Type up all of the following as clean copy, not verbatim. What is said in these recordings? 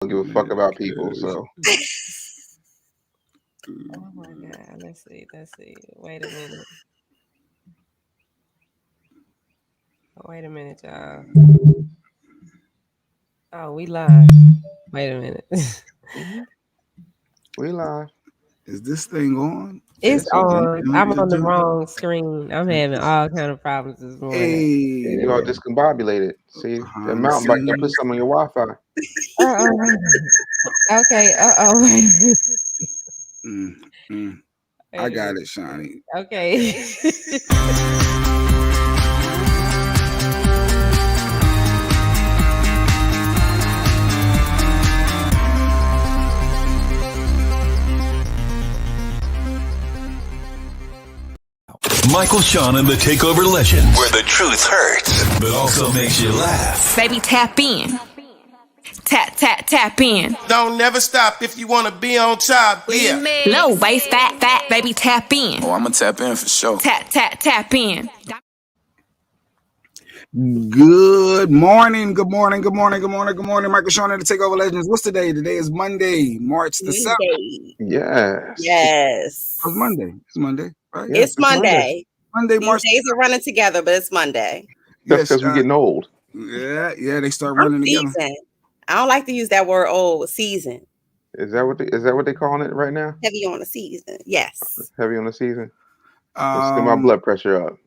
don't give a fuck about people. So Oh my God. Let's see. Wait a minute. Wait a minute, y'all. Oh, we live. Wait a minute. mhm, we live. Is this thing on? It's Yes, it is. on. I'm on the wrong screen. I'm having all kind of problems this morning. Hey, You all discombobulated. See, that behind the mountain bike done put scenes. some on your Wi-Fi. Uh-oh. Okay. Uh-oh. Mm, mm. Wait I a got minute. it, Shawnee. Okay. Michael, Shawn, and the Takeover Legends, where the truth hurts, but also makes you laugh. Baby, tap in. Tap in. Don't never stop if you want to be on top. Yeah. Low waist, fat, baby, tap in. Oh, I'ma tap in for sure. Tap in. Good morning. Michael, Shawn, and the Takeover Legends. What's today? Today is Monday, March the 7th. Yes. Yes. It's Monday. It's Monday, right? Yes, It's Monday. Monday, These March. days are running together, but it's Monday. That's Yes, because we're getting old. yeah, they start I'm running together. seasoned. I don't like to use that word old. Season. Is that what they calling it right now? Heavy on the season. Yes. Heavy on the season. Let's get my blood pressure up.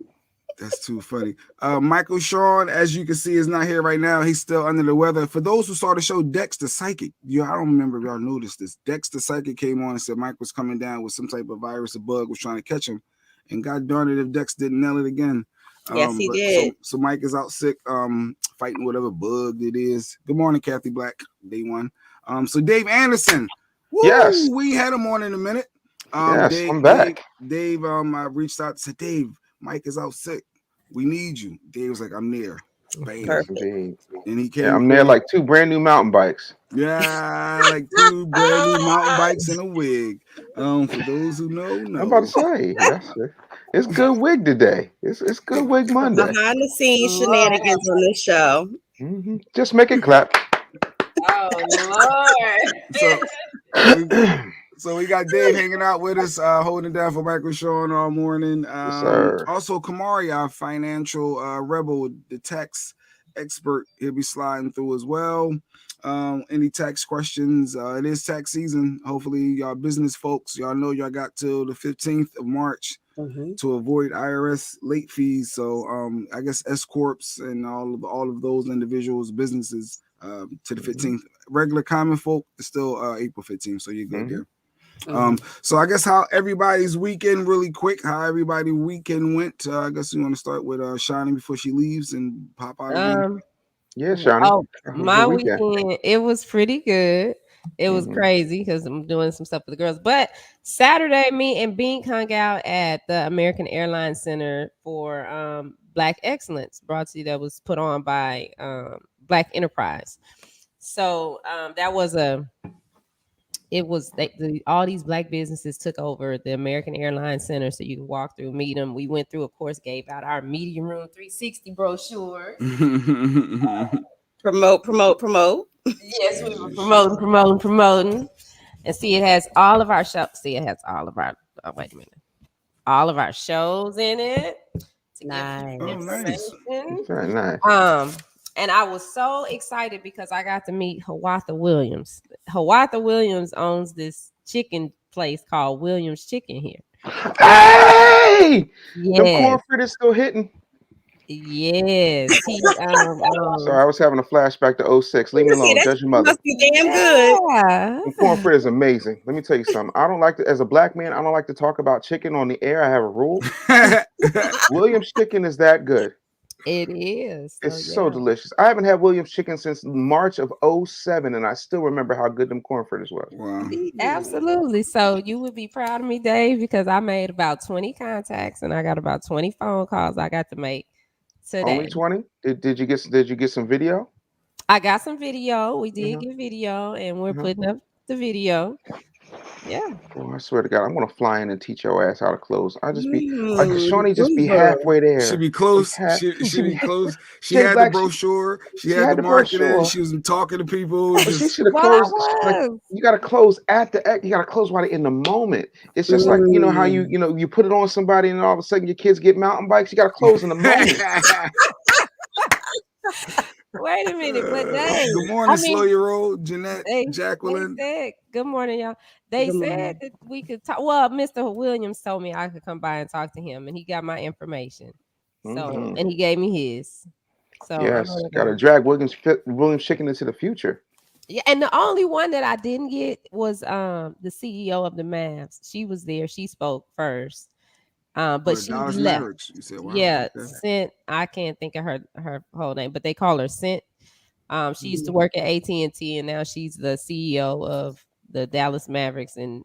That's too funny. Michael Shawn, as you can see, is not here right now. He's still under the weather. For those who saw the show Dex the Psychic, I don't remember if y'all noticed this. Dex the Psychic came on and said Mike was coming down with some type of virus or bug, was trying to catch him. And God darn it if Dex didn't nail it again. Yes, he did. So Mike is out sick, fighting whatever bug it is. Good morning, Kathy Black, day one. So Dave Anderson. Woo, Yes. We had him on in a minute. Yes, I'm back. Dave, I reached out and said, Dave, Mike is out sick. We need you. Dave was like, I'm near. Bam. Perfect. And he came. Yeah, I'm near like 2 brand new mountain bikes. Yeah, like 2 brand new mountain bikes and a wig. For those who know. I'm about to say, it's good wig today. It's good wig Monday. Behind the scenes shenanigans on this show. Mm-hmm. Just make it clap. Oh Lord. So we got Dave hanging out with us, holding it down for Michael Shawn all morning. Yes, sir. Also, Camari, our financial rebel, the tax expert, he'll be sliding through as well. Any tax questions? It is tax season. Hopefully, y'all business folks, y'all know y'all got till the 15th of March to avoid IRS late fees. So I guess S corps and all of those individuals, businesses, to the 15th. Regular common folk is still April 15th. So you're good there. So I guess how everybody's weekend really quick, how everybody weekend went. I guess we want to start with Shawnee before she leaves and pop out again. Yeah, Shawnee. Oh, my weekend, it was pretty good. It was crazy because I'm doing some stuff with the girls. But Saturday, me and Bink hung out at the American Airlines Center for Black Excellence, brought to you that was put on by Black Enterprise. So that was all these Black businesses took over the American Airlines Center, so you can walk through, meet them. We went through, of course, gave out our Media Room 360 brochure. Promote. Yes, we were promoting. And see, it has all of our shows. See, it has all of our. Oh, wait a minute. All of our shows in it. Nice. Nice. Very nice. And I was so excited because I got to meet Hawatha Williams. Hawatha Williams owns this chicken place called Williams Chicken here. Hey! The Yes. corn fritters still hitting. Yes. Sorry, I was having a flashback to 06. Leave me alone. Judge your mother. Must be damn good. Yeah. The corn fritter is amazing. Let me tell you something. I don't like to, as a Black man, I don't like to talk about chicken on the air. I have a rule. Williams Chicken is that good. It is. It's so delicious. I haven't had Williams Chicken since March of 07, and I still remember how good them corn fritters was. Wow. Absolutely. So you would be proud of me, Dave, because I made about 20 contacts and I got about 20 phone calls I got to make today. Only 20? Did you get some video? I got some video. We did get video, and we're putting up the video. Yeah. Oh, I swear to God, I'm gonna fly in and teach your ass how to close. I just be like, Mm, Shawnee just be Uber. halfway there. She be close. She be close. She had the brochure. She had the marketing. She was talking to people. But she should have closed. Like, you gotta close at the. You gotta close while they're in the moment. It's just like how you put it on somebody and all of a sudden your kids get mountain bikes. You gotta close in the moment. Wait a minute, but good morning, slow your roll, Jeanette, Jacqueline. They said, good morning, y'all. They said that we could talk. Well, Mr. Williams told me I could come by and talk to him, and he got my information. So, and he gave me his. So yes, gotta drag Williams chicken into the future. Yeah, and the only one that I didn't get was the CEO of the Mavs. She was there. She spoke first. But she Dallas left. Mavericks. You said, wow, yeah, okay. Cent. I can't think of her whole name, but they call her Cent. She used to work at AT&T, and now she's the CEO of the Dallas Mavericks. And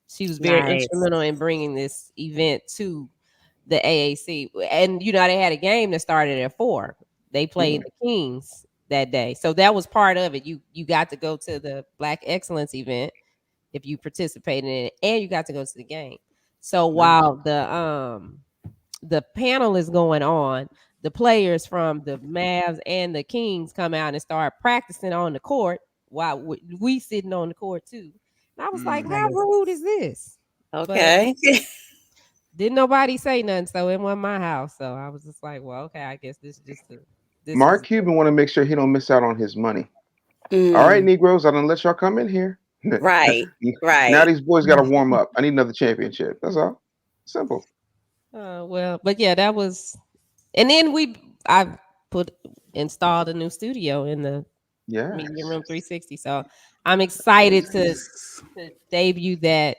she was very instrumental in bringing this event to the AAC. And they had a game that started at 4. They played the Kings that day, so that was part of it. You got to go to the Black Excellence event if you participated in it, and you got to go to the game. So while the panel is going on, the players from the Mavs and the Kings come out and start practicing on the court while we sitting on the court too. And I was like, how rude is this? Okay. But didn't nobody say nothing, so it wasn't my house. So I was just like, well, okay, I guess this is just Mark Cuban want to make sure he don't miss out on his money. All right, Negroes, I done let y'all come in here. Right. Now these boys got to warm up. I need another championship. That's all. Simple. Well, but yeah, that was, and then I installed a new studio in the Media Room 360. So I'm excited to debut that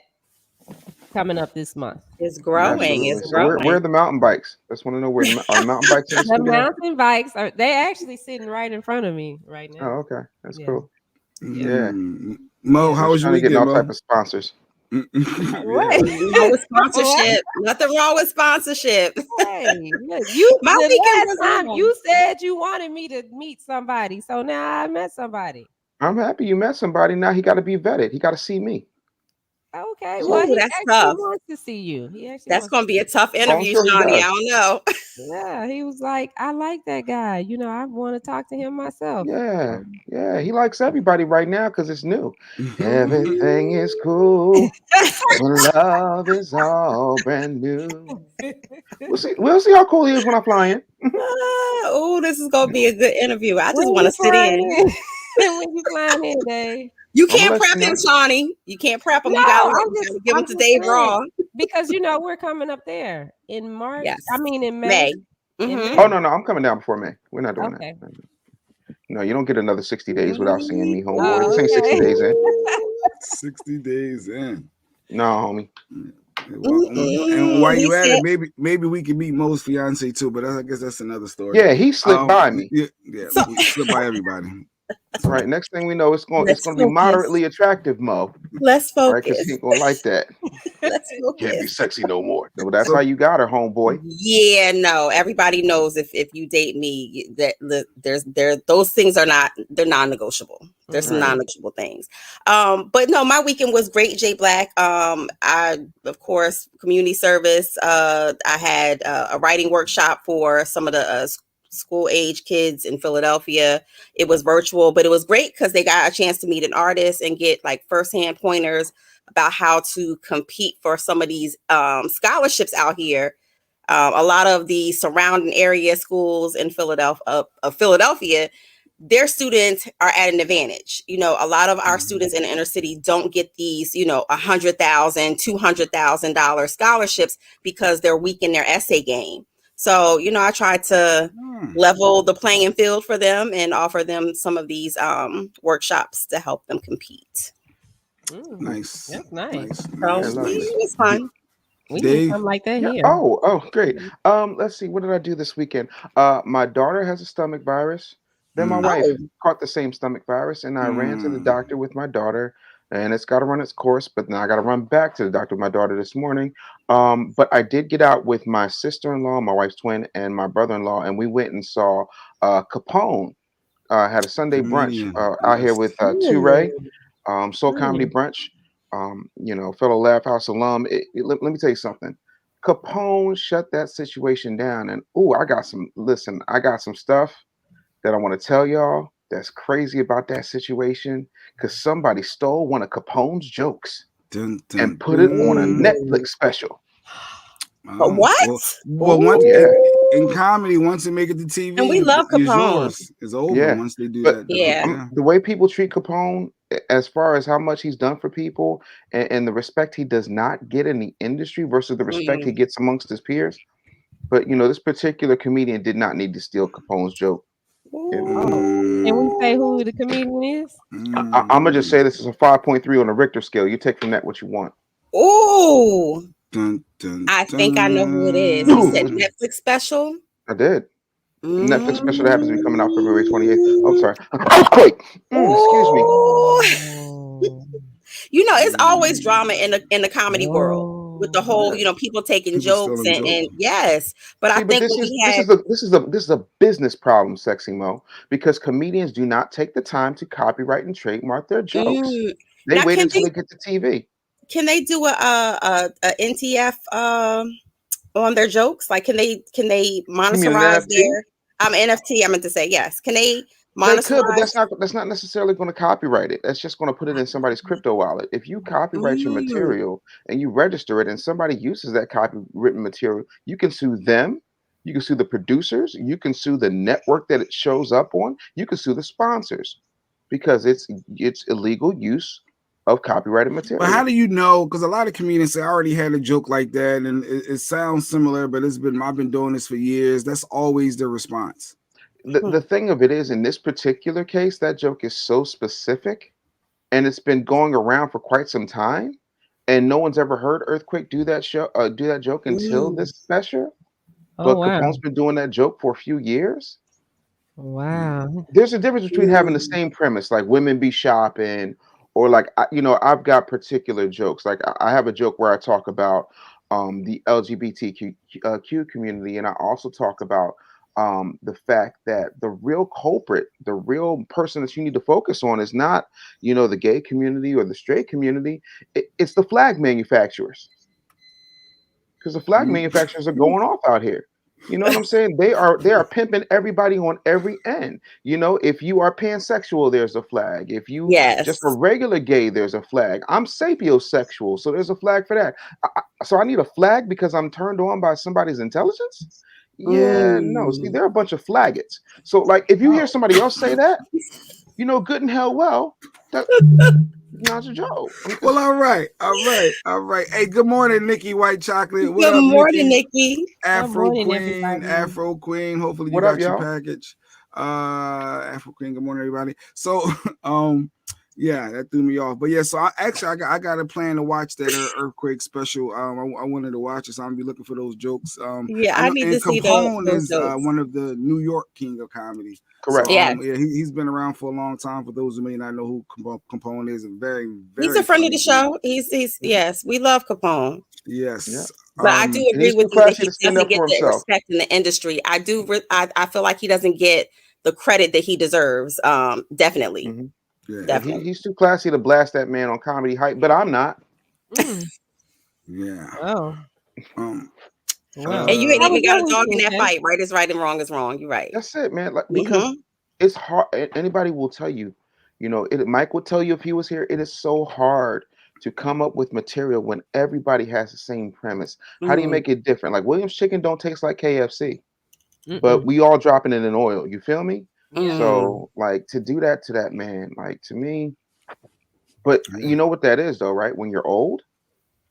coming up this month. It's growing. It's so growing. where are the mountain bikes? I just want to know where are mountain bikes in the studio? Mountain bikes they actually sitting right in front of me right now. Oh, okay, that's cool. Yeah. Mo, how was your weekend, getting all Mo? type of sponsors. Nothing wrong with sponsorship. Nothing wrong with sponsorship. Hey, look, you said you wanted me to meet somebody, so now I met somebody. I'm happy you met somebody. Now he got to be vetted. He got to see me. Okay, well, he that's actually tough. wants to see you. That's going to be a tough interview, Shawnee. I don't know. Yeah, he was like, I like that guy. I want to talk to him myself. Yeah. He likes everybody right now because it's new. Everything is cool. Love is all brand new. We'll see how cool he is when I fly in. Oh, this is going to be a good interview. I just want to sit in. When you flying in, Dave. You can't prep him, Shawnee. You can't prep him. You gotta give him to Dave Raw. Because we're coming up there in March. Yes. I mean in May. Oh no, I'm coming down before May. We're not doing that. No, you don't get another 60 days without seeing me, homeboy. This ain't 60 days in. 60 days in. No, homie. And while you at it, maybe we can meet Mo's fiance too, but I guess that's another story. Yeah, he slipped by me. Yeah, he slipped by everybody. Right. Next thing we know, it's going to be moderately attractive, Mo. Let's focus. Right, because he ain't gonna like that. Let's focus. Can't be sexy no more. No, that's how you got her, homeboy. Yeah, no. Everybody knows if you date me, that those things are they're non-negotiable. There's some non-negotiable things. But no, my weekend was great, Jay Black. I, of course, community service. I had a writing workshop for some of the school age kids in Philadelphia. It was virtual, but it was great because they got a chance to meet an artist and get like firsthand pointers about how to compete for some of these scholarships out here. A lot of the surrounding area schools in Philadelphia, their students are at an advantage. A lot of our students in the inner city don't get these, $100,000, $200,000 scholarships because they're weak in their essay game. So, I tried to level the playing field for them and offer them some of these workshops to help them compete. Nice. That's nice. It was fun. We need something like that here. Oh, great. Let's see. What did I do this weekend? My daughter has a stomach virus. Then my wife caught the same stomach virus, and I ran to the doctor with my daughter. And it's got to run its course, but now I got to run back to the doctor with my daughter this morning. But I did get out with my sister-in-law, my wife's twin, and my brother-in-law, and we went and saw Capone. Had a Sunday brunch out here with Ray, Soul Comedy Brunch. fellow Laugh House alum. Let me tell you something. Capone shut that situation down, and I got some stuff that I want to tell y'all that's crazy about that situation because somebody stole one of Capone's jokes and put it on a Netflix special. But what? Well, once in comedy, once they make it to TV, and we love Capone. It's over once they do that. The way people treat Capone, as far as how much he's done for people, and the respect he does not get in the industry versus the respect he gets amongst his peers. But this particular comedian did not need to steal Capone's joke. Can we say who the comedian is? I'm gonna just say this is a 5.3 on the Richter scale. You take from that what you want. Oh, I think I know who it is. You said Netflix special. I did. Netflix special that happens to be coming out February 28th. I'm sorry. Earthquake. Excuse me. It's always drama in the comedy world with the whole, people taking jokes and yes. But I think this is a business problem, Sexy Mo, because comedians do not take the time to copyright and trademark their jokes. They wait until they get to TV. Can they do a NTF on their jokes? Like, can they monetize their NFT? I meant to say yes. Can they monetize? They could, but that's not necessarily going to copyright it. That's just going to put it in somebody's crypto wallet. If you copyright your material and you register it, and somebody uses that copywritten material, you can sue them. You can sue the producers. You can sue the network that it shows up on. You can sue the sponsors because it's illegal use of copyrighted material. But how do you know? Because a lot of comedians say I already had a joke like that, and it sounds similar, but I've been doing this for years. That's always the response. The thing of it is, in this particular case, that joke is so specific, and it's been going around for quite some time, and no one's ever heard Earthquake do that joke until this special. But Capone's been doing that joke for a few years. Wow. There's a difference between having the same premise, like women be shopping. Or like, I've got particular jokes. Like I have a joke where I talk about the LGBTQ community, and I also talk about the fact that the real culprit, the real person that you need to focus on is not, the gay community or the straight community. It's the flag manufacturers. Because the flag manufacturers are going off out here. You know what I'm saying? They are pimping everybody on every end. If you are pansexual, there's a flag. If you just a regular gay, there's a flag. I'm sapiosexual, so there's a flag for that. So I need a flag because I'm turned on by somebody's intelligence? Yeah, no. See, they're a bunch of faggots. So, like, if you hear somebody else say that, good and hell well, that not a joke. Well, all right. Hey, good morning, Nikki White Chocolate. Good morning, Nikki. Afro Queen. Hopefully you got your package. Afro Queen. Good morning, everybody. So, yeah, that threw me off. But yeah, so I got a plan to watch that Earthquake special. I wanted to watch it, so I'm gonna be looking for those jokes. I need to see Capone those is jokes. one of the New York king of comedy. Correct. So, he's been around for a long time. For those who may not know who Capone is, and very, very. He's a friend of the show. He's yes, we love Capone. Yes. Yeah. But I do agree with you that he doesn't get the respect in the industry. I feel like he doesn't get the credit that he deserves. Definitely. Mm-hmm. Yeah, definitely. He's too classy to blast that man on Comedy Hype, but I'm not. Yeah. Oh. And you ain't even got a dog in that fight. Right is right and wrong is wrong. You're right. That's it, man. Like, because it's hard. Anybody will tell you, Mike would tell you if he was here, it is so hard to come up with material when everybody has the same premise. How do you make it different? Like, Williams chicken don't taste like KFC, but we all dropping it in oil. You feel me? So, like, to do that to that man, like, to me, but you know what that is, though, right? When you're old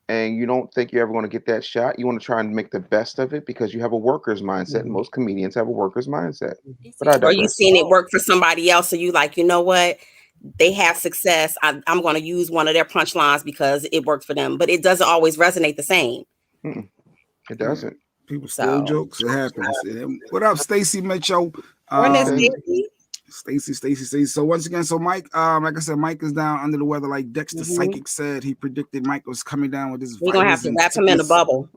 and you don't think you're ever going to get that shot, you want to try and make the best of it because you have a worker's mindset, and most comedians have a worker's mindset. But or you seen it work for somebody else, so you like, you know what? They have success. I'm going to use one of their punchlines because it worked for them, but it doesn't always resonate the same. It doesn't. People steal jokes. It happens. What up, Stacy Mitchell? Stacy. So once again, Mike, like I said, Mike is down under the weather. Like Dexter Psychic said, he predicted Mike was coming down with this. We're gonna have to wrap him in a bubble.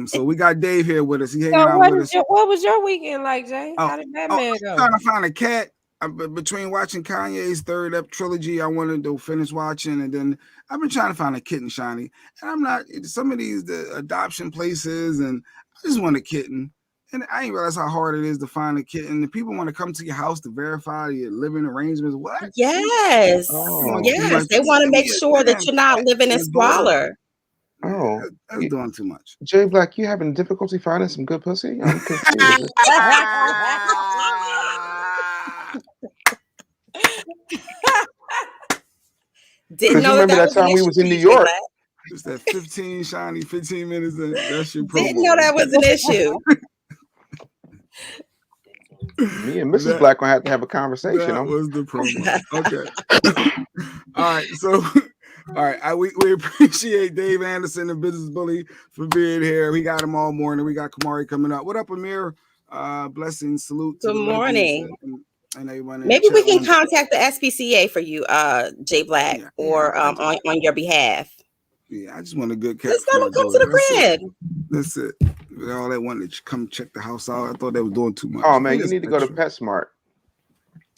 So we got Dave here with us. He hanging out with us. What was your weekend like, Jay? How did that man go? Trying to find a cat. between watching Kanye's third up trilogy, I wanted to finish watching, and then I've been trying to find a kitten, Shiny, and I'm not. Some of these the adoption places, and I just want a kitten. And I didn't realize how hard it is to find a kitten. The people want to come to your house to verify your living arrangements. What? Yes. Oh. Yes. They want to make sure that you're not living in squalor. Oh, that's doing too much. Jay Black, you having difficulty finding some good pussy? I'm confused. Didn't know remember that was an time we issue was in for New you, Jay York. Black. Just that 15 minutes. That's your promo. Didn't know that was an issue. Me and Mrs. Black gonna have to have a conversation. That was the promo. Okay. All right. So, all right. We appreciate Dave Anderson, the business bully, for being here. We got him all morning. We got Camari coming up. What up, Amir? Blessings, salute to Good the morning. And everyone. Maybe we can contact the SPCA for you, Jay Black, or on your behalf. Yeah, I just want a good cat. Let's come to the crib. That's it. All they wanted to come check the house out. I thought they were doing too much. Oh man, you need to go to PetSmart.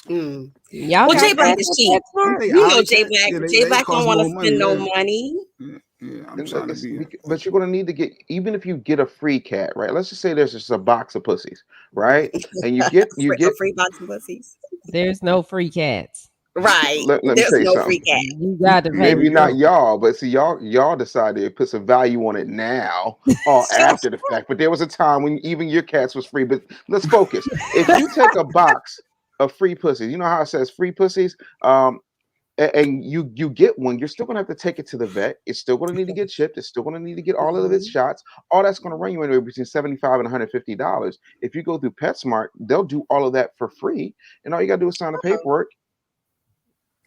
Y'all Well, Jay Black is cheap. You know Jay Black. Jay Black don't want to spend no money. Yeah, I'm trying to be. But you're gonna need to get, even if you get a free cat, right? Let's just say there's just a box of pussies, right? And you get a free box of pussies. There's no free cats. Right. Let me There's tell you no something. free cat. You got to pay. Maybe not y'all, but see, y'all decided to put some value on it now or after the fact. But there was a time when even your cats was free. But let's focus. If you take a box of free pussies, you know how it says free pussies, and you get one, you're still gonna have to take it to the vet. It's still gonna need to get chipped. It's still gonna need to get all of its shots. All that's gonna run you anywhere between $75 and $150. If you go through PetSmart, they'll do all of that for free, and all you gotta do is sign the paperwork.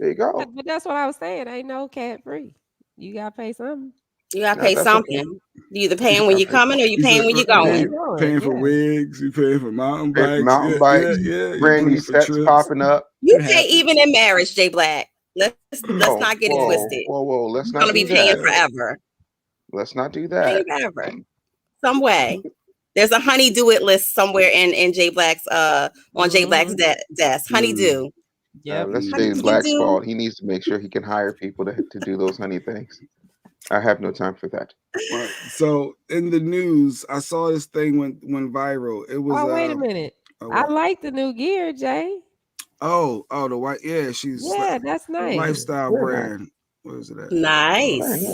There you go. But that's what I was saying. Ain't no cat free. You gotta pay something. You gotta pay something. Okay. You either paying when you're coming or you paying when you're going. Paying for wigs, you paying for mountain bikes. Yeah. Brand new sets popping up. You pay even in marriage, Jay Black. Let's not get it twisted. Whoa. Let's not. You're gonna be paying forever. Let's not do that. Paying forever. Some way. There's a honey-do it list somewhere in Jay Black's on Jay Black's desk. Honey-do. Yeah, that's Jay Black's fault. He needs to make sure he can hire people to do those honey things. I have no time for that. Right. So in the news, I saw this thing went viral. It was. Oh, wait a minute. I like the new gear, Jay. Oh, the white. Yeah, that's nice. Lifestyle brand. What is it? Nice.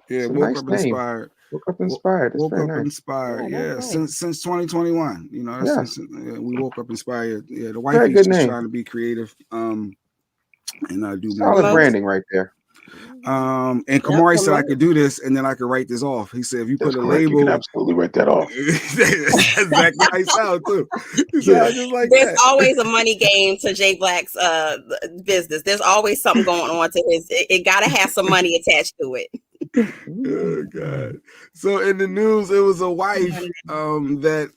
Yeah, woke up inspired. Woke up inspired. Woke up inspired. Yeah, since 2021. You know, that's we woke up inspired. Yeah, the wife is just trying to be creative. And I do solid branding right there. And Camari said I could do this, and then I could write this off. He said if you put a label, you can absolutely write that off. That's exactly how he sound too. There's always a money game to Jay Black's business. There's always something going on to his. It gotta have some money attached to it. Oh God! So in the news, it was a wife that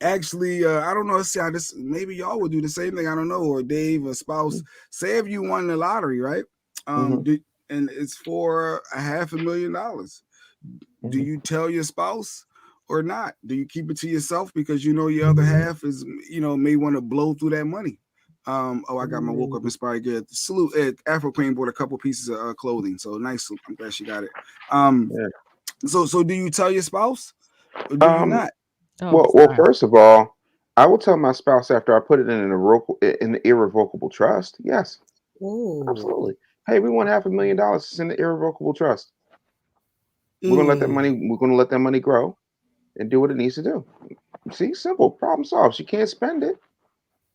actually I don't know. See how this. Maybe y'all would do the same thing. I don't know. Or Dave, a spouse. Say if you won the lottery, right? And it's for $500,000. Do you tell your spouse or not? Do you keep it to yourself because you know your other half is, may want to blow through that money? I got my woke up inspired gear. Salute. Afro Queen bought a couple pieces of clothing, so nice. I'm glad she got it. So do you tell your spouse or do you not? Well, first of all, I will tell my spouse after I put it in an irrevocable trust. Yes. Ooh. Absolutely. Hey, we want $500,000. It's in the irrevocable trust. We're gonna let that money. We're gonna let that money grow, and do what it needs to do. See, simple problem solved. She can't spend it.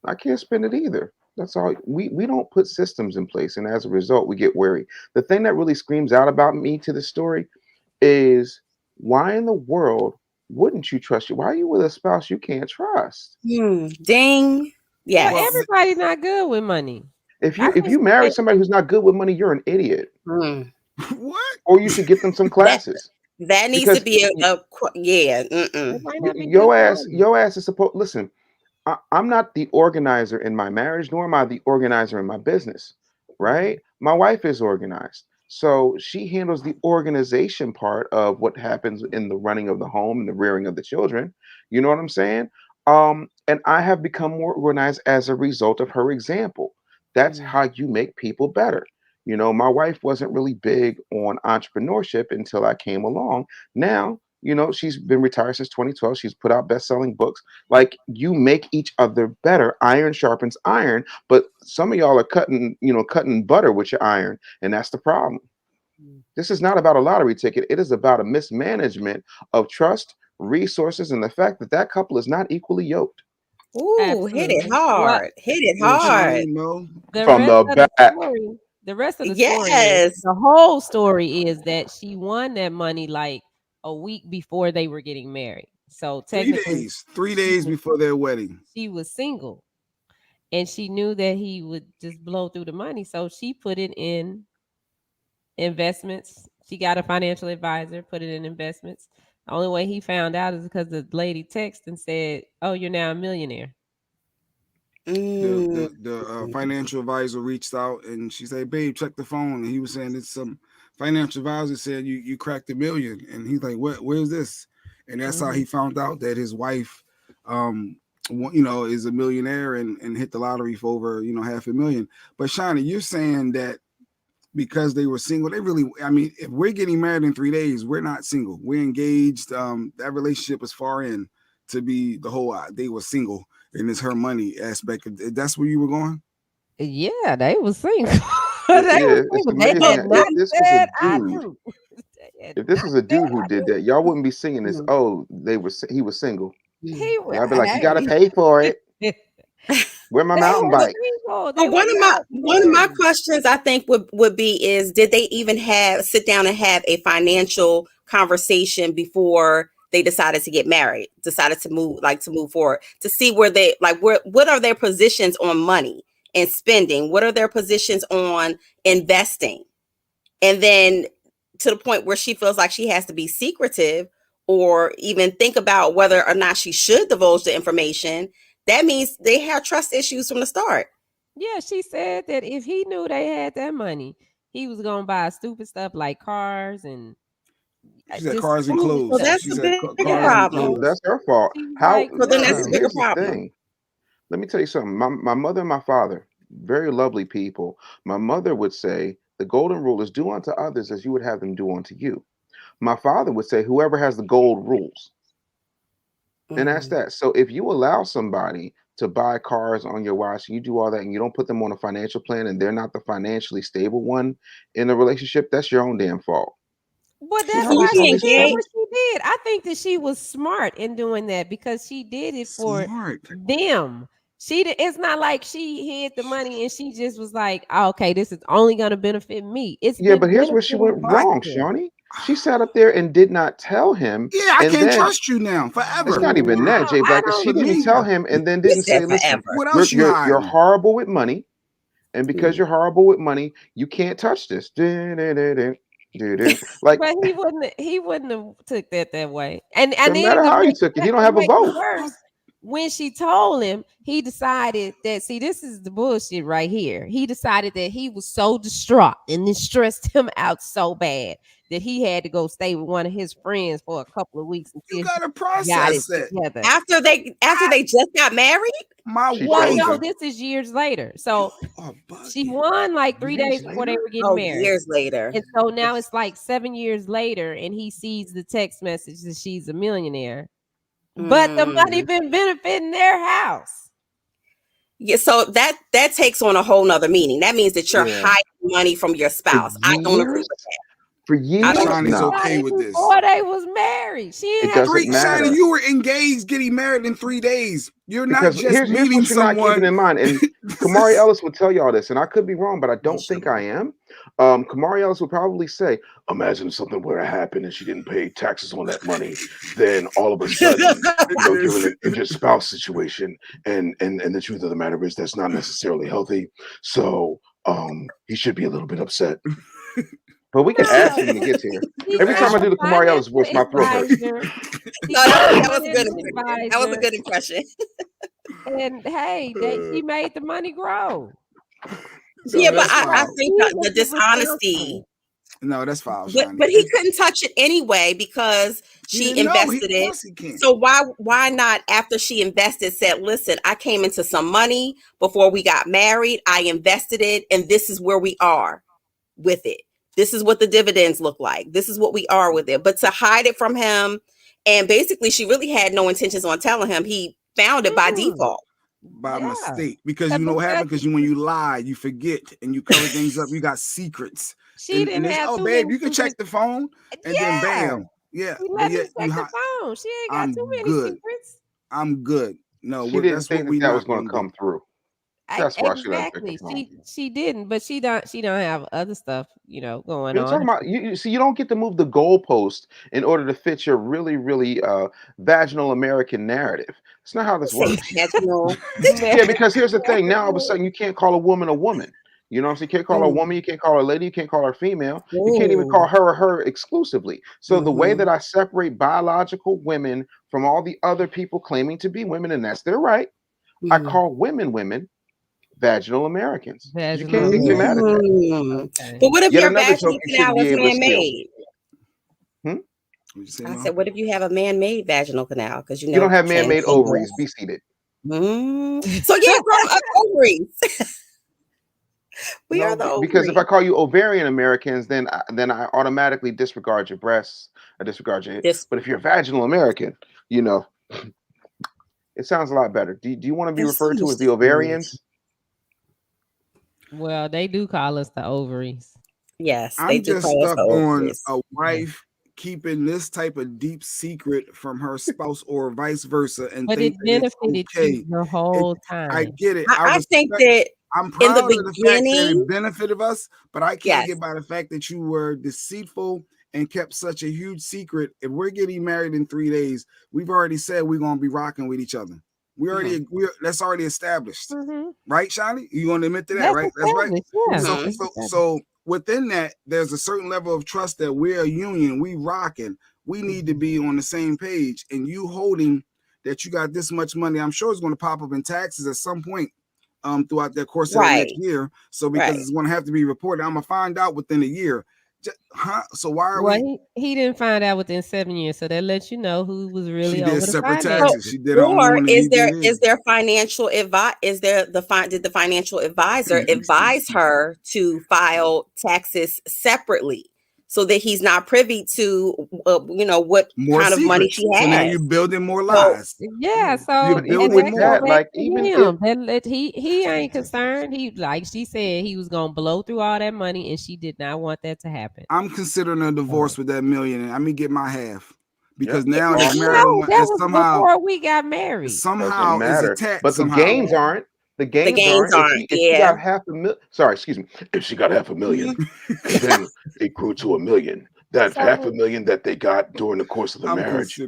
I can't spend it either. That's all. We don't put systems in place, and as a result, we get wary. The thing that really screams out about me to the story is why in the world wouldn't you trust you? Why are you with a spouse you can't trust? Ding. Yeah. Well, everybody's not good with money. If you marry somebody who's not good with money, you're an idiot. What? Or you should get them some classes. That needs to be Your ass is supposed. Listen, I'm not the organizer in my marriage, nor am I the organizer in my business. Right? My wife is organized, so she handles the organization part of what happens in the running of the home and the rearing of the children. You know what I'm saying? And I have become more organized as a result of her example. That's Mhm. how you make people better. My wife wasn't really big on entrepreneurship until I came along. Now, she's been retired since 2012. She's put out best-selling books. Like, you make each other better. Iron sharpens iron, but some of y'all are cutting butter with your iron, and that's the problem. This is not about a lottery ticket. It is about a mismanagement of trust, resources, and the fact that that couple is not equally yoked. Ooh, hit it Absolutely. What hard. Hit it Yo, hard. Shawnee, Mo. the From rest the of the back. story, the rest of the story is Yes. the whole story is that she won that money like a week before they were getting married. So Three technically days. 3 days she before their wedding. she was single and she knew that he would just blow through the money. So she put it in investments. She got a financial advisor, put it in investments. The only way he found out is because the lady texted and said, "Oh, you're now a millionaire." The Mm. the the financial advisor reached out and she said, "Babe, check the phone." And he was saying it's some financial advisor said you cracked 1 million, and he's like, "What? Where's this?" And that's how he found out that his wife, is a millionaire and hit the lottery for over 500,000. But Shawnee, you're saying that because they were single, they really, I mean, if we're getting married in 3 days, we're not single. We're engaged. That relationship is far in to be the whole. They were single, and it's her money aspect. That's where you were going. Yeah, they was single. They was Yeah, it's single. They amazing had that not if this was a said I dude, do. They had if this not was a said dude who I did do. that, y'all wouldn't be singing this. Mhm. Oh, he was single. Y'all be like, you got to Hey. pay for it. Where my They mountain were bike? single. They But were not one of my married. questions I think would be is did they even sit down and have a financial conversation before they decided to get married, decided to move forward, to see where they what are their positions on money and spending? What are their positions on investing? And then to the point where she feels like she has to be secretive or even think about whether or not she should divulge the information, that means they have trust issues from the start. Yeah, she said that if he knew they had that money, he was gonna buy stupid stuff like cars and She said just cars and stupid So clothes. stuff. that's She a said bigger cars Yeah, and problem. so clothes. That's her fault. she was How? like, So then that's a "No." bigger Here's the problem. thing. Let me tell you something. My mother and my father, very lovely people. My mother would say the golden rule is do unto others as you would have them do unto you. My father would say whoever has the gold rules. And that's Mhm. that. So if you allow somebody to buy cars on your watch and you do all that and you don't put them on a financial plan and they're not the financially stable one in the relationship, that's your own damn fault. But See that's how Can you why this be all she makes did engaged? what sense? she did. I think that she was smart in doing that because she did it for Smart. them. It's not like she hid the money and she just was like, oh, "Okay, this is only gonna benefit me." It's Yeah, been but here's where she benefiting went both wrong, of them. Shawnee. She sat up there and did not tell him. Yeah, I And can't then trust you now it's forever. not even that, Jay I Black, because don't she For didn't me, tell him and then You didn't said say, listen, forever. what you're else you you're you're hiding? horrible with money. And because Mm. you're horrible with money, you can't touch this. Like, But he wouldn't have took that way. And doesn't then matter how you took it. He don't to have a make it vote. worse, when she told him, he decided that see, this is the bullshit right here. He decided that he was so distraught and this stressed him out so bad that he had to go stay with one of his friends for a couple of weeks You until he gotta got it process that. together. After they just got married? My She Well, chose wife. no, him. this is years later. So You are she bugging. won like 3 days Years before they later? were getting Oh, married. years later. And so now it's like 7 years later, and he sees the text message that she's a millionaire. But the money Mm. been benefiting their house. Yeah, so that takes on a whole nother meaning. That means that you're Yeah. hiding money from your For spouse. I don't agree years? with that. For I And don't years? agree Shawnee's with No, that. okay Started with this. before they was married. She didn't it have to doesn't Shawnees, matter. you were engaged, getting married in 3 days. You're not Because just here's meeting what you're not keeping someone. in mind. And This Kamari is Ellis would tell y'all this, and I could be wrong, but I don't shut think up. I am. Kamari Ellis would probably say, imagine if something were to happen and she didn't pay taxes on that money, then all of a sudden, you're in an injured spouse situation. And the truth of the matter is that's not necessarily healthy. So he should be a little bit upset. But we can ask no. him when he gets here. She Every time got I a do the Kamari Ellis financial voice, my throat hurts. advisor. She No, got a that was a good financial impression. That was a advisor. good impression. And hey, she made the money grow. Yeah, No, but that's He I was wild. think he the was the dishonesty responsible. No, that's foul, But Shiny. but he couldn't touch it anyway because she invested it. So why not after she invested said, listen, I came into some money before we got married. I invested it, and this is where we are with it. This is what the dividends look like. This is what we are with it. But to hide it from him, and basically she really had no intentions on telling him. He found it by default. By mistake, because you know what happened. Because when you lie, you forget and you cover things up. You got secrets. She didn't have. Oh, babe, you can check the phone, and then bam, yeah. Let him check the phone. She ain't got too many secrets. I'm good. No, she didn't think that was going to come through. That's why she doesn't pick the phone. She didn't, but she don't have other stuff, going on. Talking about, you see, you don't get to move the goalpost in order to fit your really, really vaginal American narrative. It's not how this works. Yeah, because here's the thing. Now all of a sudden you can't call a woman. You know what I'm saying? You can't call her a woman, you can't call her a lady, you can't call her a female. You can't even call her or her exclusively. So the way that I separate biological women from all the other people claiming to be women, and that's their right, I call women vaginal Americans. You can't get mad at that. Okay. But what if your vaginal canal is man-made? I said, what if you have a man-made vaginal canal? Because you don't have man-made ovaries. Be seated. So yeah, ovaries. We are the ovaries. Because if I call you ovarian Americans, then I automatically disregard your breasts. I disregard your hips. But if you're a vaginal American, it sounds a lot better. Do you want to be referred to as the ovarians? Well, they do call us the ovaries. Yes, I'm just stuck on a wife keeping this type of deep secret from her spouse or vice versa, and but it benefited you the whole time. I get it. I think that I'm proud of the fact that it benefited us, but I can't get by the fact that you were deceitful and kept such a huge secret. If we're getting married in 3 days, we've already said we're gonna be rocking with each other. That's already established, right, Shawnee? You gonna admit to that, right? That's right. Yeah. So within that, there's a certain level of trust that we're a union. We rocking. We need to be on the same page. And you holding that you got this much money, I'm sure it's going to pop up in taxes at some point throughout the course of the next year. So because it's going to have to be reported, I'm gonna find out within a year. So why are we? He didn't find out within 7 years, so that lets you know who was really over the separate finance. taxes. She did or is there financial advice? Did the financial advisor advise her to file taxes separately so that he's not privy to what more kind of money she has? So now you're building more lies. So even with that, like even he ain't concerned. He, like she said, he was gonna blow through all that money, and she did not want that to happen. I'm considering a divorce with that million, and I mean get my half because now that was somehow before we got married. Somehow is attached. But the gains aren't. The gains aren't. If she got if she got $500,000, then it grew to $1 million. That $500,000 that they got during the course of the marriage,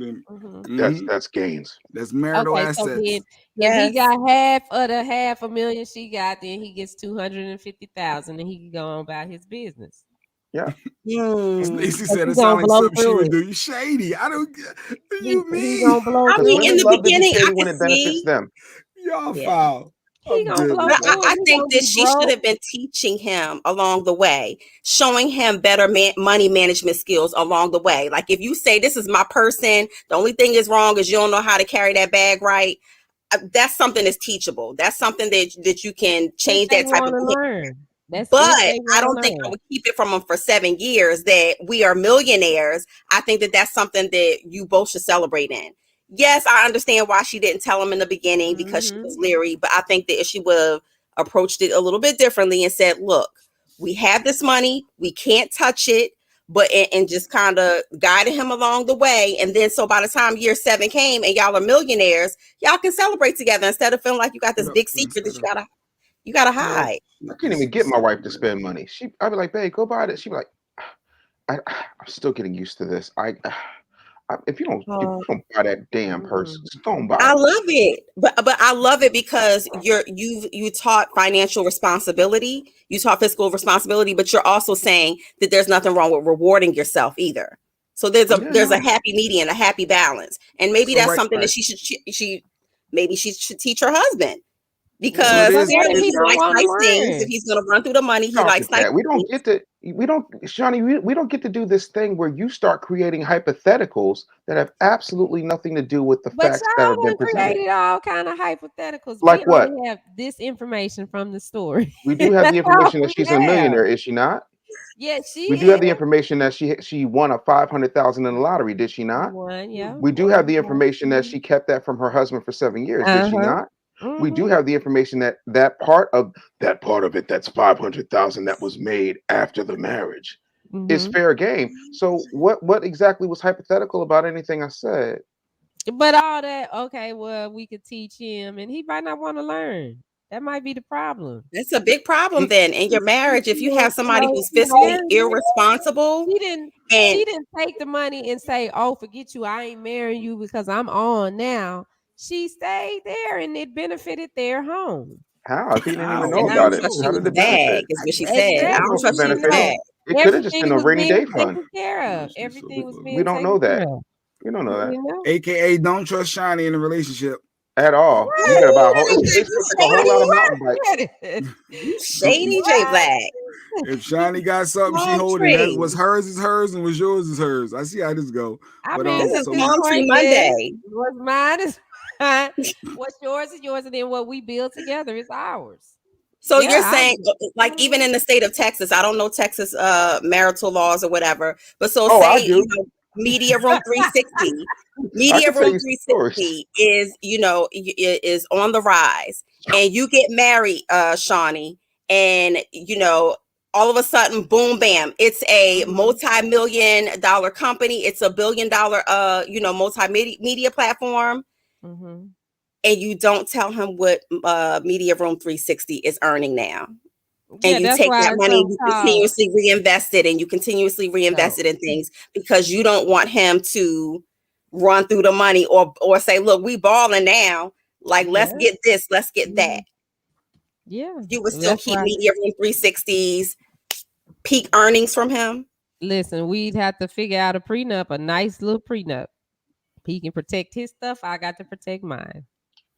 that's gains. That's marital assets. So if he got half of the $500,000 she got, then he gets $250,000, and he can go on about his business. Yeah. Stacey said it sounds like something she would do. You shady. I don't get you mean. I mean, in the beginning, I when it benefits them. Y'all foul. I think that she should have been teaching him along the way, showing him better money management skills along the way. Like if you say, this is my person, the only thing is wrong is you don't know how to carry that bag right. That's something that's teachable. That's something that you can change that type of thing. But I don't think I would keep it from him for 7 years that we are millionaires. I think that that's something that you both should celebrate in. Yes, I understand why she didn't tell him in the beginning because she was leery, but I think that if she would have approached it a little bit differently and said, look, we have this money, we can't touch it, but and just kind of guided him along the way. And then so by the time year 7 came and y'all are millionaires, y'all can celebrate together instead of feeling like you got this big secret that you gotta hide. I can't even get my wife to spend money. I'd be like, babe, go buy this. She'd be like, I'm still getting used to this. If you don't buy that damn purse, just don't buy it. I love it, but I love it because you taught financial responsibility, you taught fiscal responsibility, but you're also saying that there's nothing wrong with rewarding yourself either. So there's a happy median, a happy balance, and maybe that's something that she should teach her husband. Because he likes nice things. If he's going to run through the money, he likes nice things. We don't get to. We don't, Shawnee, we don't get to do this thing where you start creating hypotheticals that have absolutely nothing to do with the But facts that y'all have been done presented. created all kind of hypotheticals. We Like what? only have this information from the story. We do have the That's all information that we she's a have. millionaire, is she not? Yes, she We do have is. the information that she won a 500,000 in the lottery, did she not? One, yeah. We do have the information that she kept that from her husband for 7 years, did she Uh-huh. not? We do Mm-hmm. have the information that that part of it that's 500,000 that was made after the marriage is Mm-hmm. fair game. So what exactly was hypothetical about anything I said? But all that, okay, well, we could teach him and he might not want to learn. That might be the problem. That's a big problem He, then in your marriage if you have somebody who's fiscally Married her. irresponsible She didn't and she didn't take the money and say, "Oh, forget you. I ain't marrying you because I'm on now." She stayed there and it benefited their home. how? If he didn't even How? know and We I don't about don't it, trust know. you how with did the it benefit? bag, is what she We said. I don't don't know Exactly. if it trust We you didn't with the benefited. know. bag. It could have just been Everything a was rainy being day fund. taken care of. Yes, yes, Everything was We being don't taken know that. care of. We don't know that You know? AKA don't trust Shiny in a relationship. at all. You better buy a whole. It's You gonna take a whole lot of shady. mountain bikes. You shady J What? Black. If Shiny got something she Palm holding, that's what's tree. hers is hers and what's yours is hers. I see how this go. I But mean, This because is his so Palm Tree point is, Monday. what's mine is mine. What's yours is yours, and then what we build together is ours. So you're Yeah, saying, like, even in the state of Texas, I don't know Texas marital laws or whatever, but so Oh, I say, do. Media Room 360, I Media can tell Room you some stories. 360 is, is on the rise, and you get married, Shawnee, and all of a sudden, boom, bam, it's a multi-million dollar company, it's $1 billion, multimedia platform. Mm-hmm. And you don't tell him what Media Room 360 is earning now. And Yeah, you that's take why that it's money, so you called. continuously reinvest it, and you continuously reinvest So, it in things because you don't want him to run through the money or say, look, we balling now. Like, let's yeah, get this, let's get that. yeah. You would still That's keep why. Media Room 360's peak earnings from him. Listen, we'd have to figure out a prenup, a nice little prenup. He can protect his stuff. I got to protect mine.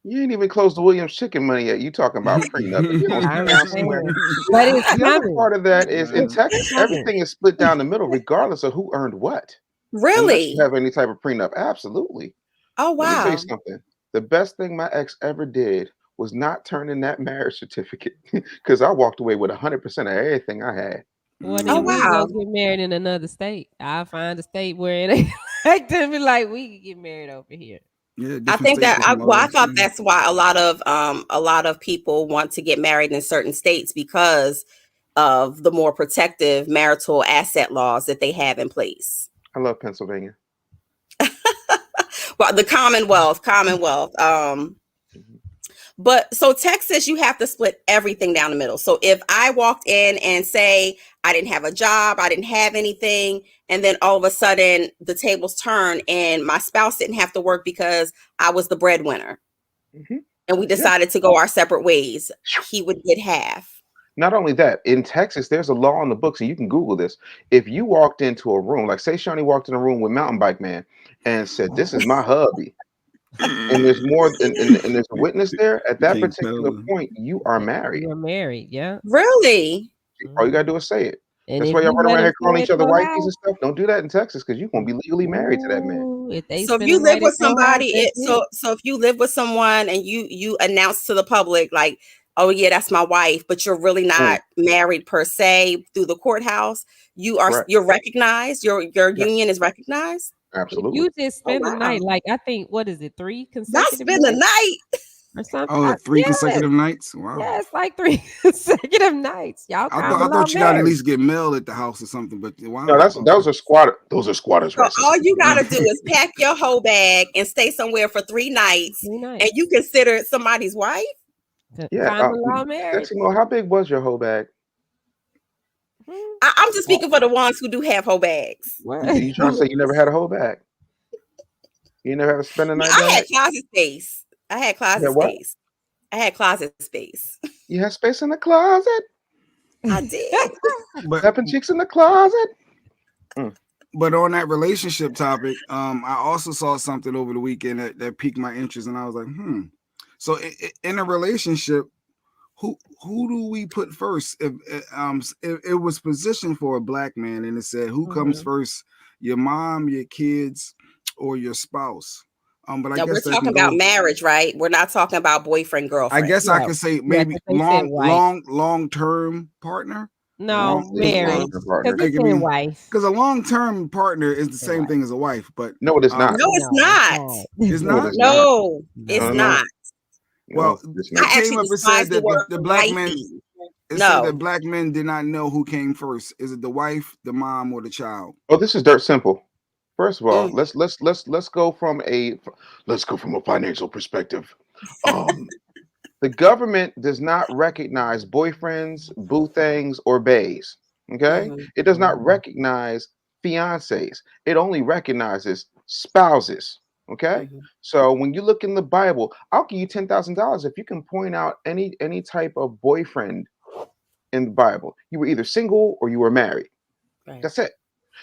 You ain't even closed the Williams chicken money yet. You talking about prenup? If you don't sit I'm down somewhere. saying, but it's The other coming. part of that is in It's Texas, coming. everything is split down the middle, regardless of who earned what. Unless you Really? have any type of prenup. Absolutely. Oh, Let me tell you wow. something. The best thing my ex ever did was not turn in that marriage certificate because I walked away with 100% of everything I had. Well, Oh, then we go wow. get married in another state. I'll find a state where it ain't like to be like we can get married over here. yeah, I different think state, that different I laws. thought that's why a lot of people want to get married in certain states because of the more protective marital asset laws that they have in place. I love Pennsylvania. Well, the Commonwealth. Mhm. But so Texas, you have to split everything down the middle. So if I walked in and say I didn't have a job, I didn't have anything, and then all of a sudden the tables turn and my spouse didn't have to work because I was the breadwinner, Mhm. and we Yeah. decided to go our separate ways, he would get half. Not only that, in Texas, there's a law on the books, and you can Google this. If you walked into a room, like say Shawnee walked in a room with Mountain Bike Man and said, "This is my hubby," and there's more, and there's a witness there, at You that can't particular tell. point, you are married. You're married, yeah. Really? All you gotta do is say it. And That's if why y'all you run let around them here calling stay each at other your wifeys house, and stuff. Don't do that in Texas because you're gonna be legally married to that man. ooh, if they So if spend you the live night at with your house, somebody, that's it. so if you live with someone and you announce to the public like, oh yeah, that's my wife, but you're really Mm, not married per se through the courthouse, correct. you're recognized, your Yes, union is recognized. If absolutely. you just Oh spend the wow. night, like I think, what is it, 3 Not consecutive spend the nights night. or something? Oh, three Yes, consecutive nights. Wow. yes, like 3 consecutive nights. Y'all I common law thought you got to at married. least get mail at the house or something. But No, wow. that's Okay. those are squatter. Those are squatters' So rights. all you gotta do is pack your whole bag and stay somewhere for 3 nights, 3 and you nights. consider it somebody's wife. Yeah. Common law married. Sexy Mo, how big was your whole bag? Hmm, I'm just speaking for the ones who do have whole bags. what? You trying to say you never had a whole bag? You never had a spend the night I had bag? closet space. I had Yeah, closet what? space. I had closet space. You had space in the closet? I did. But Stepping cheeks in the closet? Mm. but on that relationship topic, I also saw something over the weekend that piqued my interest, and I was like, So in a relationship, who do we put first? If it was positioned for a black man, and it said who comes first, your mom, your kids, or your spouse. But I Now we're guess that can talking about go. marriage, right? We're not talking about boyfriend, I girlfriend. guess I Right. could say Yeah, maybe 'cause they said wife. long term partner. No, Long married. term Because partner. it's Like, I saying mean, wife. because a long term partner is the Saying same wife. thing as a wife, but No, it is not. No, it's No, not. it's No, it not. is not. No, No, it's no, No. no, not. Well, no, it's it not. I came actually up. It said despise the that word the black men. wifey. It said that No. black men did not know who came first. Is it the wife, the mom, or the child? Oh, this is dirt simple. First of all, Mm. let's go from a financial perspective. Um, the government does not recognize boyfriends, boo things, or bays. Okay, Mm-hmm. it does not recognize fiancés. It only recognizes spouses. Okay, Mm-hmm. so when you look in the Bible, I'll give you $10,000 if you can point out any type of boyfriend in the Bible. You were either single or you were married. Right. That's it.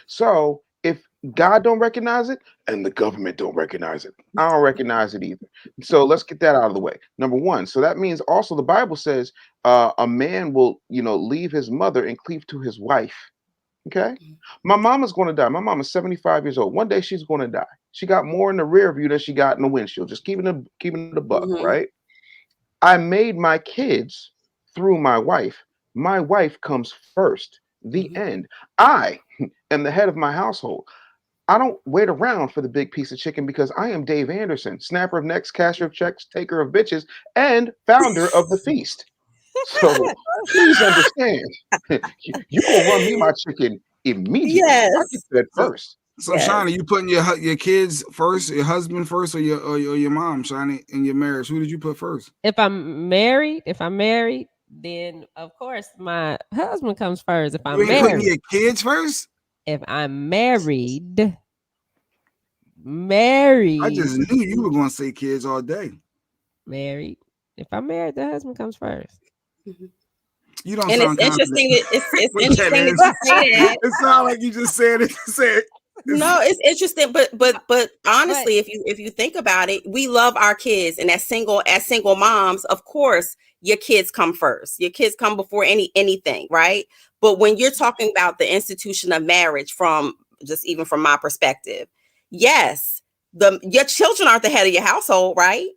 So if God don't recognize it and the government don't recognize it, I don't recognize it either. So let's get that out of the way. Number one. So that means also the Bible says a man will, leave his mother and cleave to his wife. Okay. My mama's going to die. My mama's 75 years old. One day she's going to die. She got more in the rear view than she got in the windshield. Just keeping the buck, Mm-hmm. right? I made my kids through my wife. My wife comes first. The Mm-hmm. end. I am the head of my household. I don't wait around for the big piece of chicken because I am Dave Anderson, snapper of necks, casher of checks, taker of bitches, and founder of the feast. So please understand, you gonna run me my chicken immediately. I get Yes. fed So, first. so Yes. Shawnee, you putting your kids first, your husband first, or your mom, Shawnee, in your marriage? Who did you put first? If I'm married, then of course my husband comes first. If You I'm ain't putting married, your kids first. if I'm married, I just knew you were gonna say kids all day. married. If I'm married, the husband comes first. Mm-hmm. You don't And it's sound confident interesting. It's with that interesting that answer. you say that. It sounds like you just said it. No, it's interesting, but But honestly, if you think about it, we love our kids, and as single moms, of course, your kids come first. Your kids come before anything, right? But when you're talking about the institution of marriage, from just even from my perspective, yes, your children aren't the head of your household, right?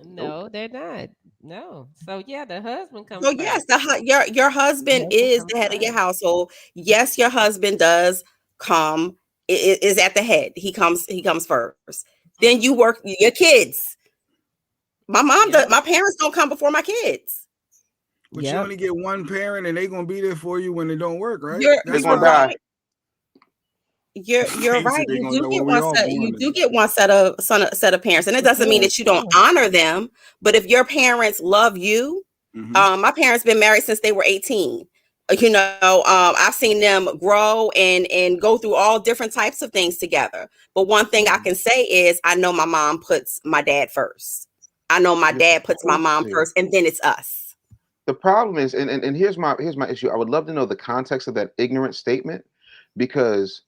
Nope. no, they're not. No. So yeah, the husband comes So first. yes, your The husband husband is comes the head of your first. household. Yes, your husband does come is at the head. He comes first. Then you work your kids. Yep. My parents don't come before my kids. But you Yep. only get one parent, and they gonna be there for you when it don't work, right? You're They're That's you're gonna how. die. right. You're He said right. they You gonna do know get when we one all set. born. You do get one set of parents, and it But doesn't mean that you don't honor them. But if your parents love you, Mm-hmm. my parents been married since they were 18. I've seen them grow and go through all different types of things together. But one thing I can say is I know my mom puts my dad first. I know my You're dad puts my supposed mom to. first, and then it's us. The problem is, and here's my issue. I would love to know the context of that ignorant statement because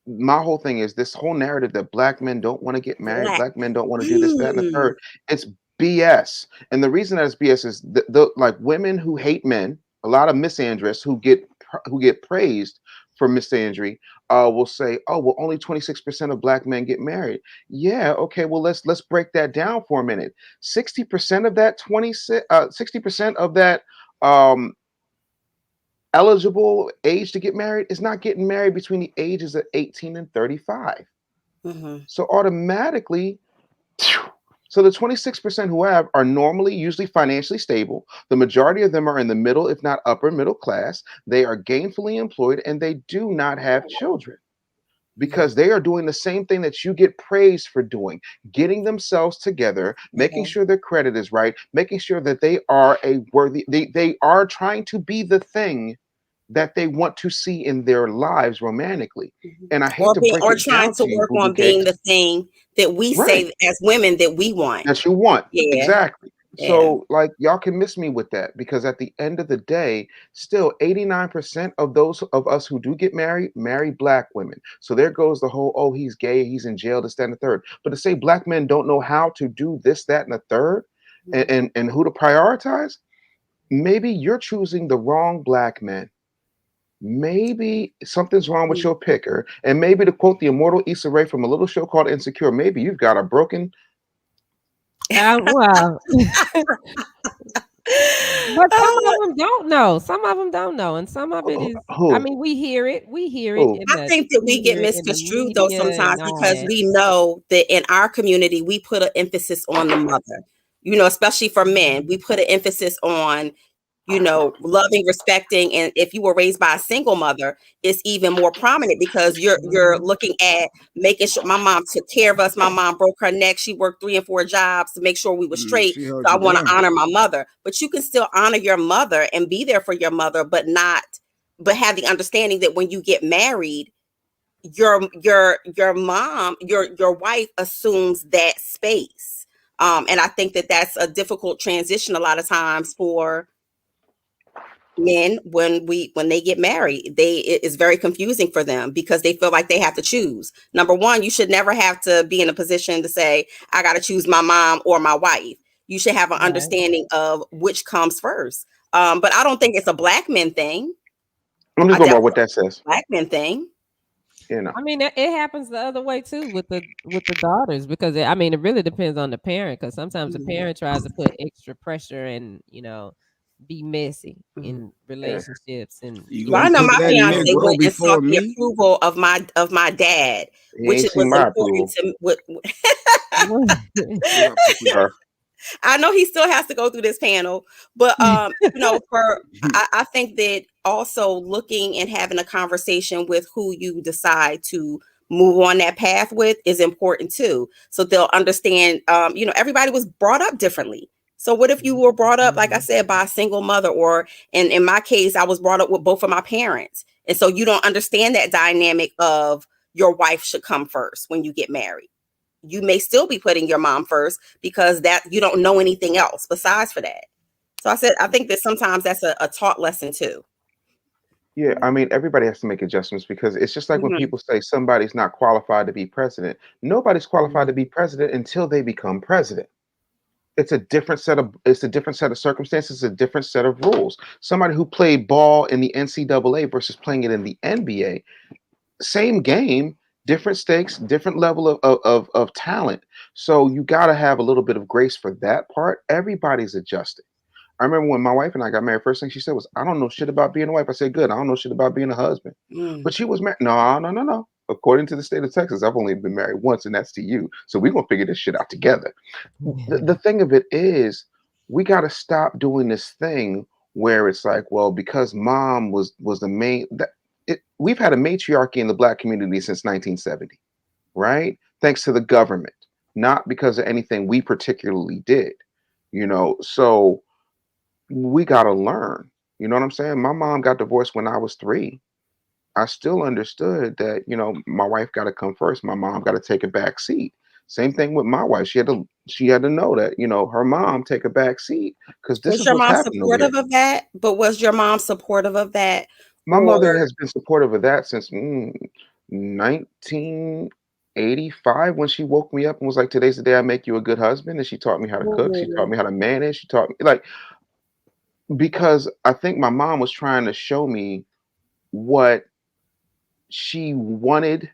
my whole thing is this whole narrative that black men don't want to get married, Black. black men don't want to do this, that, and the Mm. third. It's BS. And the reason that it's BS is the like women who hate men, a lot of misandrists who get praised for misandry, will say, "Oh, well, only 26% of black men get married." Yeah, okay. Well, let's break that down for a minute. 60% of that 60% of that um eligible age to get married is not getting married between the ages of 18 and 35. Mm-hmm. So automatically, so the 26% who have are normally usually financially stable. The majority of them are in the middle, if not upper middle class. They are gainfully employed and they do not have children because they are doing the same thing that you get praised for doing, getting themselves together, making sure their credit is right, making sure that they are they are trying to be the thing that they want to see in their lives romantically. And I hate to break Or it trying down to to you, work booby on being the cakes. thing that we Right. say as women that we want. That you want. Yeah. Exactly. Yeah. So, like, y'all can miss me with that because at the end of the day, still 89% of those of us who do get married marry black women. So there goes the whole, oh, he's gay, he's in jail, this, that, and the third. But to say black men don't know how to do this, that, and the third, and who to prioritize, maybe you're choosing the wrong black man. Maybe something's wrong with your picker, and maybe to quote the immortal Issa Rae from a little show called Insecure, maybe you've got a broken. Wow. But some of them don't know. Some of them don't know, and some of it is. I Who? mean, we hear it. We hear it Who? in I the think that we we get hear it in the misconstrued though media sometimes and all because that. we know that in our community we put an emphasis on the mother. Especially for men, we put an emphasis on loving, respecting, and if you were raised by a single mother, it's even more prominent because you're looking at making sure. My mom took care of us. My mom broke her neck. She worked 3 and 4 jobs to make sure we were straight. She So held I you want to down. honor my mother, but you can still honor your mother and be there for your mother, but have the understanding that when you get married, your mom, your wife assumes that space. And I think that that's a difficult transition a lot of times for men when they get married. It is very confusing for them because they feel like they have to choose. Number one, you should never have to be in a position to say, I got to choose my mom or my wife. You should have an understanding of which comes first. But I don't think it's a black men thing. I'm just I going by definitely what that says. black men thing. I mean, it happens the other way too with the daughters because I mean, it really depends on the parent because sometimes the parent tries to put extra pressure and be messy in Yeah. relationships and You Well, gonna I know put my that fiance Negro went and before sought the me? approval of my dad, He which ain't it seen was my important approval. to. What up, Tequila? I know he still has to go through this panel, but I think that also looking and having a conversation with who you decide to move on that path with is important too. So they'll understand. Everybody was brought up differently. So what if you were brought up, like I said, by a single mother, or in my case, I was brought up with both of my parents, and so you don't understand that dynamic of your wife should come first when you get married. You may still be putting your mom first because that you don't know anything else besides for that. So I think that sometimes that's a taught lesson too. Yeah, I mean, everybody has to make adjustments because it's just like when Mhm. people say somebody's not qualified to be president. Nobody's qualified to be president until they become president. It's a different set of circumstances, a different set of rules. Somebody who played ball in the NCAA versus playing it in the NBA, same game, different stakes, different level of talent. So you got to have a little bit of grace for that part. Everybody's adjusting. I remember when my wife and I got married, first thing she said was, I don't know shit about being a wife. I said, good. I don't know shit about being a husband. Mm. But she was married. No, no, no, no. According to the state of Texas, I've only been married once, and that's to you. So we're going to figure this shit out together. The thing of it is, we got to stop doing this thing where it's like, well, because mom was the main, we've had a matriarchy in the black community since 1970, right? Thanks to the government, not because of anything we particularly did, so we got to learn. You know what I'm saying? My mom got divorced when I was 3. I still understood that, my wife got to come first. My mom got to take a back seat. Same thing with my wife. She had to know that, her mom take a back seat because this Was is your what's mom happening over supportive here. of that? But was your mom supportive of that? My Or mother has been supportive of that since 1985 when she woke me up and was like, "Today's the day I make you a good husband." And she taught me how to cook. She taught me how to manage. She taught me because I think my mom was trying to show me what she wanted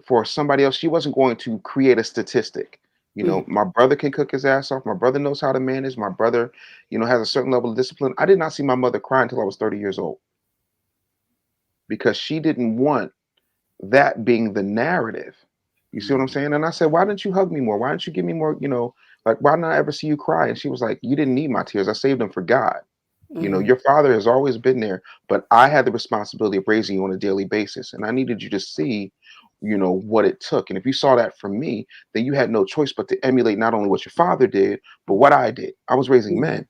for somebody else. She wasn't going to create a statistic. My brother can cook his ass off. My brother knows how to manage. My brother, has a certain level of discipline. I did not see my mother cry until I was 30 years old because she didn't want that being the narrative. You see what I'm saying? And I said, why didn't you hug me more? Why didn't you give me more, like, why didn't I ever see you cry? And she was like, you didn't need my tears. I saved them for God. Your father has always been there, but I had the responsibility of raising you on a daily basis. And I needed you to see, what it took. And if you saw that from me, then you had no choice but to emulate not only what your father did, but what I did. I was raising men.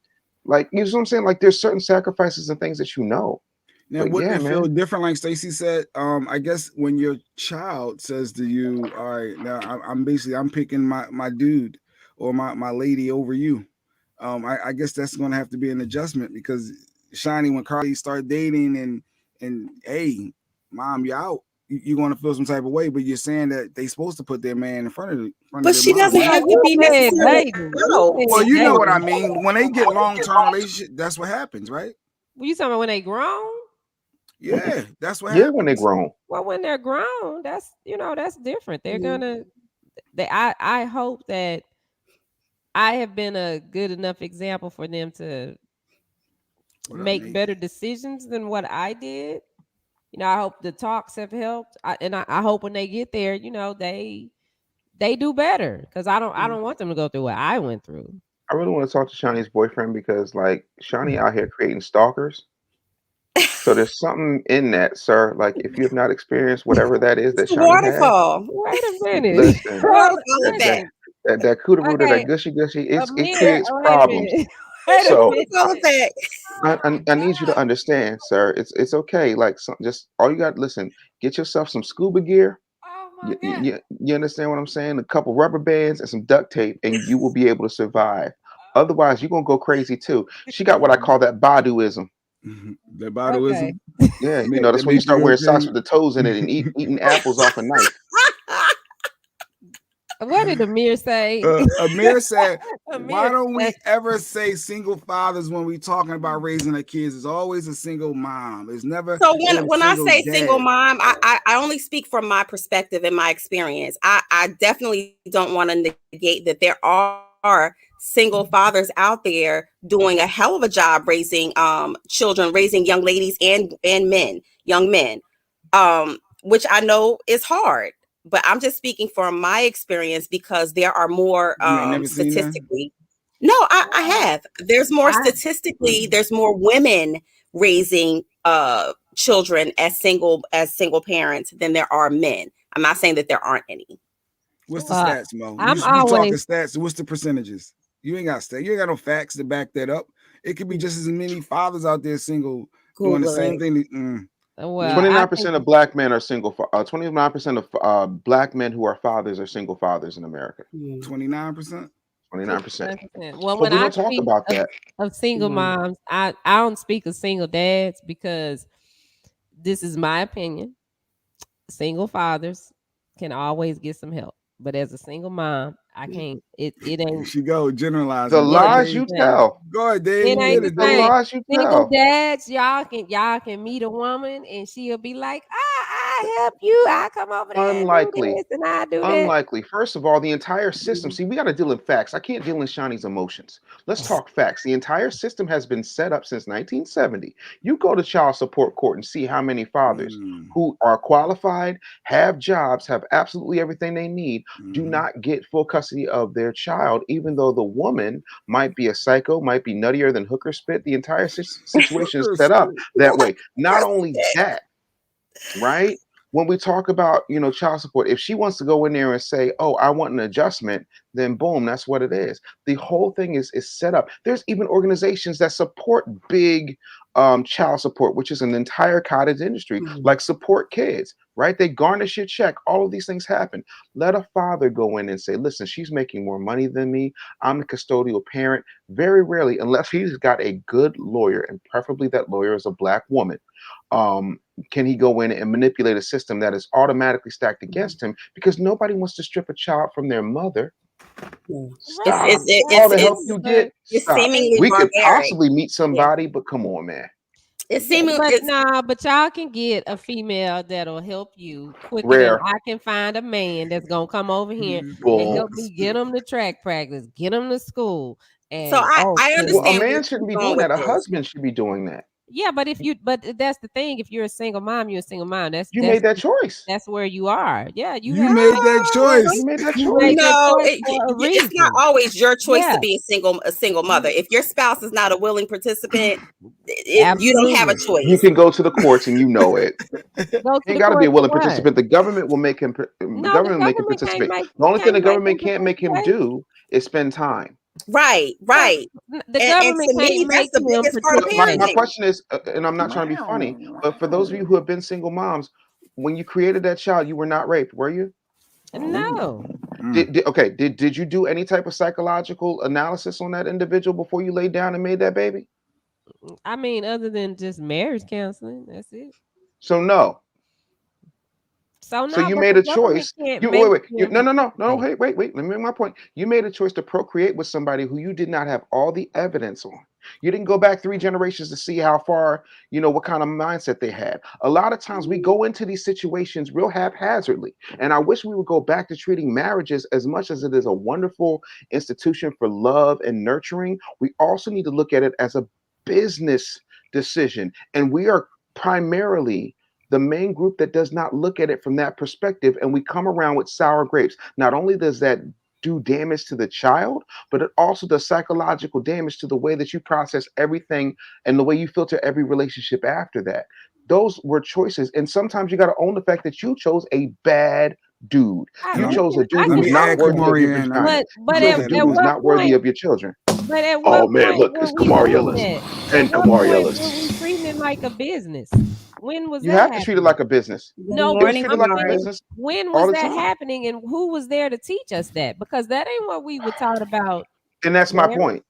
Like, you know what I'm saying? Like, there's certain sacrifices and things that Now, But wouldn't yeah, it feel man. different? Like Stacey said, I guess when your child says to you, "All right, now I'm picking my dude or my lady over you," I guess that's going to have to be an adjustment because Shiny, when Carly started dating and hey, mom, you out. you're going to feel some type of way, but you're saying that they supposed to put their man in front of But their she mom. doesn't have to be necessarily. Well, you know what I mean. When they get long-term relationship, that's what happens, right? What you talking about when they grown? Yeah, that's what Yeah, happens. when they grown. Well, when they're grown, that's that's different. They're gonna. I hope that I have been a good enough example for them to make better decisions than what I did. I hope the talks have helped, I hope when they get there, they do better because I don't want them to go through what I went through. I really want to talk to Shawnee's boyfriend because, like, Shawnee out here creating stalkers. So there's something in that, sir. Like, if you have not experienced whatever that is that Shawnee has, Waterfall. Wait a minute. listen, that that cooteroo, Okay. that gushy, it Amir, creates wait a problems. minute. Wait a So minute. all of that. I need you to understand, sir. It's okay. Like, just all you got. Listen, get yourself some scuba gear. Oh my God. You understand what I'm saying? A couple rubber bands and some duct tape, and you will be able to survive. Otherwise, you're gonna go crazy too. She got what I call that Baduism. The Baduism. Okay. Yeah, that's when you start wearing socks with the toes in it and eating apples off a knife. What did Amir say? Amir said, Amir why don't we said- ever say single fathers when we talking about raising our kids? It's always a single mom. It's never. So when I say dad. single mom, I only speak from my perspective and my experience. I definitely don't want to negate that there are single fathers out there doing a hell of a job raising children, raising young ladies and young men, which I know is hard. But I'm just speaking from my experience because there are more statistically. No, I have. There's more statistically. There's more women raising children as single parents than there are men. I'm not saying that there aren't any. What's the stats, Mo? I'm you always talking stats. What's the percentages? You ain't got stats. You ain't got no facts to back that up. It could be just as many fathers out there single doing the same thing. Well, 29% of black men are single. 29% of black men who are fathers are single fathers in America. 29%. 29%. Well, but when we I don't talk speak about that of single moms, I don't speak of single dads because this is my opinion. Single fathers can always get some help, but as a single mom, I can't. It ain't. She go generalize the lies you tell. Go ahead, Dave. It ain't the The same. lies you Single tell. dads, y'all can meet a woman and she'll be like, I help you. I come over there Unlikely. and do this and I do that. Unlikely. First of all, the entire system. See, we got to deal in facts. I can't deal in Shawnee's emotions. Let's talk facts. The entire system has been set up since 1970. You go to child support court and see how many fathers who are qualified, have jobs, have absolutely everything they need, do not get full custody of their child, even though the woman might be a psycho, might be nuttier than hooker spit. The entire situation is set up that way. Not only that, right? When we talk about, child support, if she wants to go in there and say, oh, I want an adjustment, then boom, that's what it is. The whole thing is set up. There's even organizations that support big child support, which is an entire cottage industry, like Support Kids, right? They garnish your check. All of these things happen. Let a father go in and say, listen, she's making more money than me. I'm the custodial parent. Very rarely, unless he's got a good lawyer, and preferably that lawyer is a black woman, can he go in and manipulate a system that is automatically stacked against him, because nobody wants to strip a child from their mother. Stop. All the help you get. Stop. We could possibly meet somebody, but come on, man. It's seemingly but y'all can get a female that'll help you quicker Rare. than I can find a man that's gonna come over here and help me get them to track practice, get them to school. And so I understand. Well, a man shouldn't be doing that. A husband should be doing that. Yeah, but that's the thing. If you're a single mom, you're a single mom. That's made that choice. That's where you are. Yeah, you made that choice. You made that choice. No, it's not always your choice to be a single mother. If your spouse is not a willing participant, you don't have a choice. You can go to the courts and you know it. You ain't got to be a willing participant. The government will make him. The government will make him participate. The only thing the government can't make him do is spend time. Right. The government can't make the biggest part of parenting. My question is, and I'm not trying to be funny, but for those of you who have been single moms, when you created that child, you were not raped, were you? No. Did you do any type of psychological analysis on that individual before you laid down and made that baby? I mean, other than just marriage counseling, that's it. So no. So So no, you but made the a government choice. can't You make wait, wait. You, them no. participate. Hey, wait. Let me make my point. You made a choice to procreate with somebody who you did not have all the evidence on. You didn't go back 3 generations to see how far, what kind of mindset they had. A lot of times we go into these situations real haphazardly. And I wish we would go back to treating marriages as much as it is a wonderful institution for love and nurturing. We also need to look at it as a business decision. And we are primarily the main group that does not look at it from that perspective, and we come around with sour grapes. Not only does that do damage to the child, but it also does psychological damage to the way that you process everything and the way you filter every relationship after that. Those were choices, and sometimes you got to own the fact that you chose a bad dude. I, You Let we me chose can, a dude I let can who's me not add own that. worthy of your Kamari in. vagina. But You at chose a dude at who's what not worthy point? of your children. But at Oh what man, point look, were it's we Camari doing Ellis that? At and what Camari point Ellis. were we treating it like a business? When was You that have to treat it happening? like a business. Good No, It but was morning, treated I'm like a saying, Kamari. business when all was the that time. happening, and who was there to teach us that? Because that ain't what we were taught about And that's my marriage. point.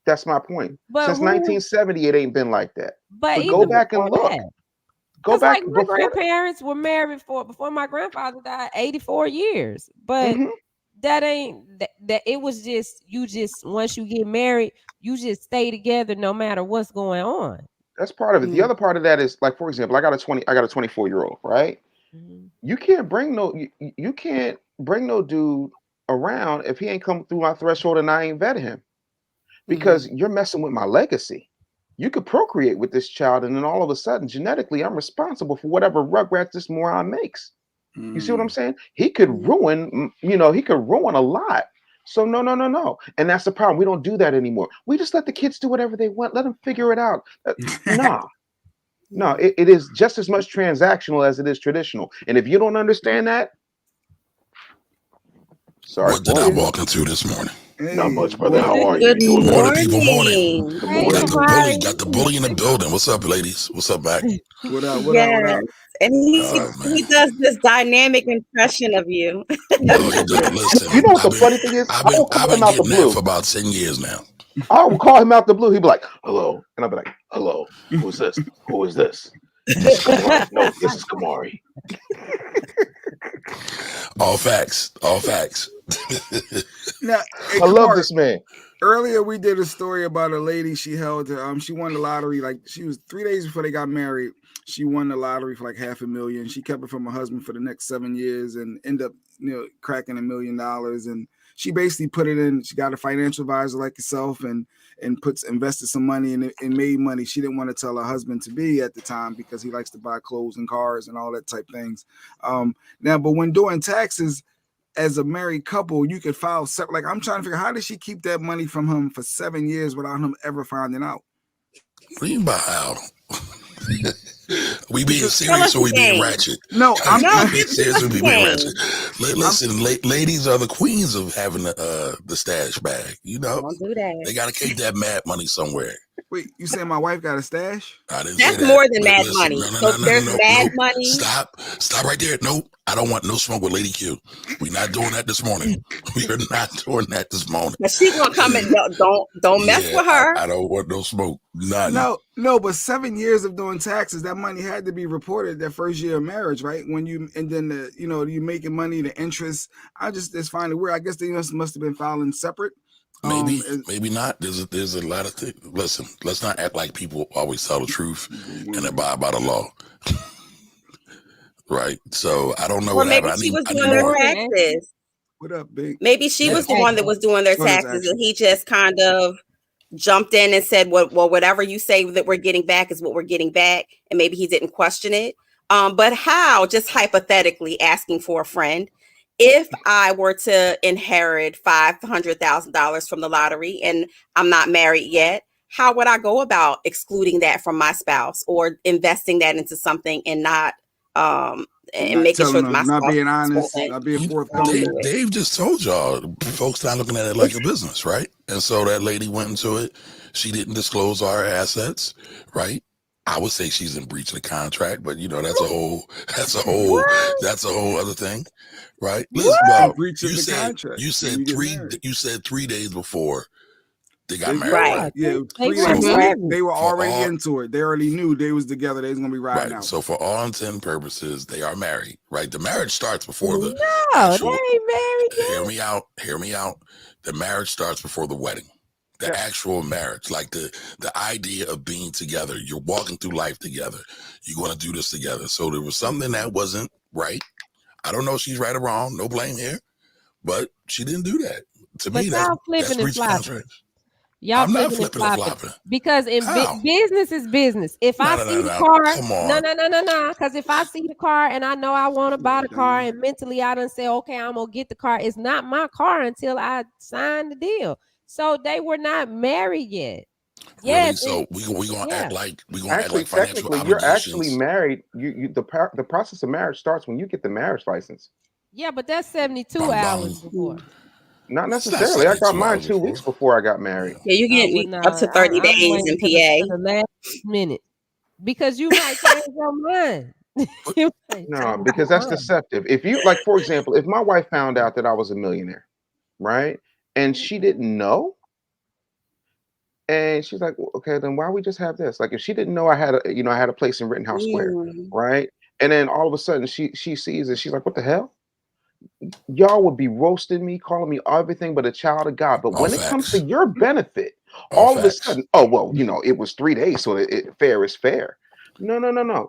That's my point. But Since who? 1970, it ain't been like that. But But go even back before and look. that, Go because like back my before. grandparents were married before my grandfather died, 84 years. But Hmm. that ain't that. It was just you. Just once you get married, you just stay together no matter what's going on. That's part of it. The Mm. other part of that is like, for example, I got a 24-year-old, right? Mhm. You can't bring no dude around if he ain't come through my threshold and I ain't vet him because Mm. you're messing with my legacy. You could procreate with this child, and then all of a sudden, genetically, I'm responsible for whatever rugrats this moron makes. You see what I'm Mm. saying? He could Mm. ruin, he could ruin a lot. So no, no, no, no. And that's the problem. We don't do that anymore. We just let the kids do whatever they want. Let them figure it out. Nah, no, Mm. it is just as much transactional as it is traditional. And if you don't understand that, sorry What did for I you. walk into this morning? Not Hey, much, brother. boy. How are you? How Good you doing today? Morning, people. Morning. morning. Good Hey, Got morning. the bully. Kamari. Got the bully in the building. What's up, ladies? What's up, Mac? What up? What up? What Yes. up? And Oh man. he does this dynamic impression of you. Oh, he does. You Listen, know what the funny thing is? I will I've call been him out the getting that blue. for about 10 years now. I will call him out the blue. He'd be like, "Hello," and I'll be like, "Hello, who is this? Who is this? This is Kamari. No, this is Kamari." All facts. All facts. Now, hey, I love Kamari, this man. earlier we did a story about a lady she held she won the lottery, like she was 3 days before they got married. She won the lottery for like $500,000. She kept it from her husband for the next 7 years and ended up cracking $1 million. And she basically put it in, she got a financial advisor like yourself and invested some money and made money. She didn't want to tell her husband to be at the time because he likes to buy clothes and cars and all that type things. Now, but when doing taxes as a married couple, you could file separate. Like, I'm trying to figure, how did she keep that money from him for 7 years without him ever finding out? What do you mean by how? We being Because Tell us serious or the we being game. ratchet? no, I'm No, We give, being give serious us or we the being ratchet? game. Listen, ladies are the queens of having the stash bag. You know, Don't do that. they got to keep that mad money somewhere. wait, you saying my wife got a stash? I didn't say That's that. more than mad Listen, money. no, no, So no, no, there's no, no, mad nope. money. Stop right there. Nope. I don't want no smoke with Lady Q. We're not doing that this morning. We are not doing that this morning. But she gonna come and don't mess Yeah, with her. I don't want no smoke. None. No, but 7 years of doing taxes, that money had to be reported that first year of marriage, right? When you and then you making money, the interest. I just it's finding weird. I guess they must have been filing separate. Maybe, maybe not. There's a lot of things. Listen, let's not act like people always tell the truth and abide by the law. Right. So I don't know Or what maybe happened. she was I Good need doing their more. morning, Ashley. taxes. What up, big? Maybe she That's was the one that Ashley. was doing their Oh, that's taxes, Ashley. and he just kind of jumped in and said, "Well, whatever you say that we're getting back is what we're getting back," and maybe he didn't question it. But how? Just hypothetically asking for a friend, if I were to inherit $500,000 from the lottery and I'm not married yet, how would I go about excluding that from my spouse or investing that into something and not and Not making sure telling that my them, not spouse being honest, won't not being do forthcoming. it? Dave just told y'all, folks not looking at it like a business, right? And so that lady went into it. She didn't disclose our assets, right? I would say she's in breach of the contract, but that's a whole other thing, right? Listen, In well, breach of the contract you when said you get married. 3 days before They got married. Right. Right. Yeah, They 3 were days. married. They were already all- into it. They already knew they was together. They was gonna be riding Right. out. So for all intent and purposes, they are married. Right. The marriage starts before the No, actual. they ain't married yet. Hear me out. Hear me out. The marriage starts before the wedding. The actual marriage, like the idea of being together. You're walking through life together. You're going to do this together. So there was something that wasn't right. I don't know if she's right or wrong. No blame here. But she didn't do that. To But me, y'all that's flipping and breach of flopping. contract. Y'all I'm not flipping and flipping and flopping. flopping. Because in How? business is business. If I see the No. car, Come on. no. Because if I see the car and I know I want to buy the car, and mentally I done say, okay, I'm gonna get the car. It's not my car until I sign the deal. So they were not married yet. Really? Yes. So we gonna act like Actually, financial technically, you're actually obligations. married. The process of marriage starts when you get the marriage license. Yeah, but that's 72 Bum, bum. hours before. Not It's not necessarily. I got 72 mine hours 2 weeks before. before I got married. Yeah, you Oh, get well, up to 30 I'm days waiting in to PA. the last minute because you might change your mind. You might No, change because your that's mind. deceptive. If you like, for example, if my wife found out that I was a millionaire, right, and she didn't know, and she's like, "Well, okay, then why we just have this?" Like, if she didn't know I had a place in Rittenhouse Square, Mm. right, and then all of a sudden she sees it, she's like, "What the hell?" Y'all would be roasting me, calling me everything but a child of God. But All when it comes to facts. your benefit, All all of a facts. sudden, oh well, it was 3 days, so fair is fair. No.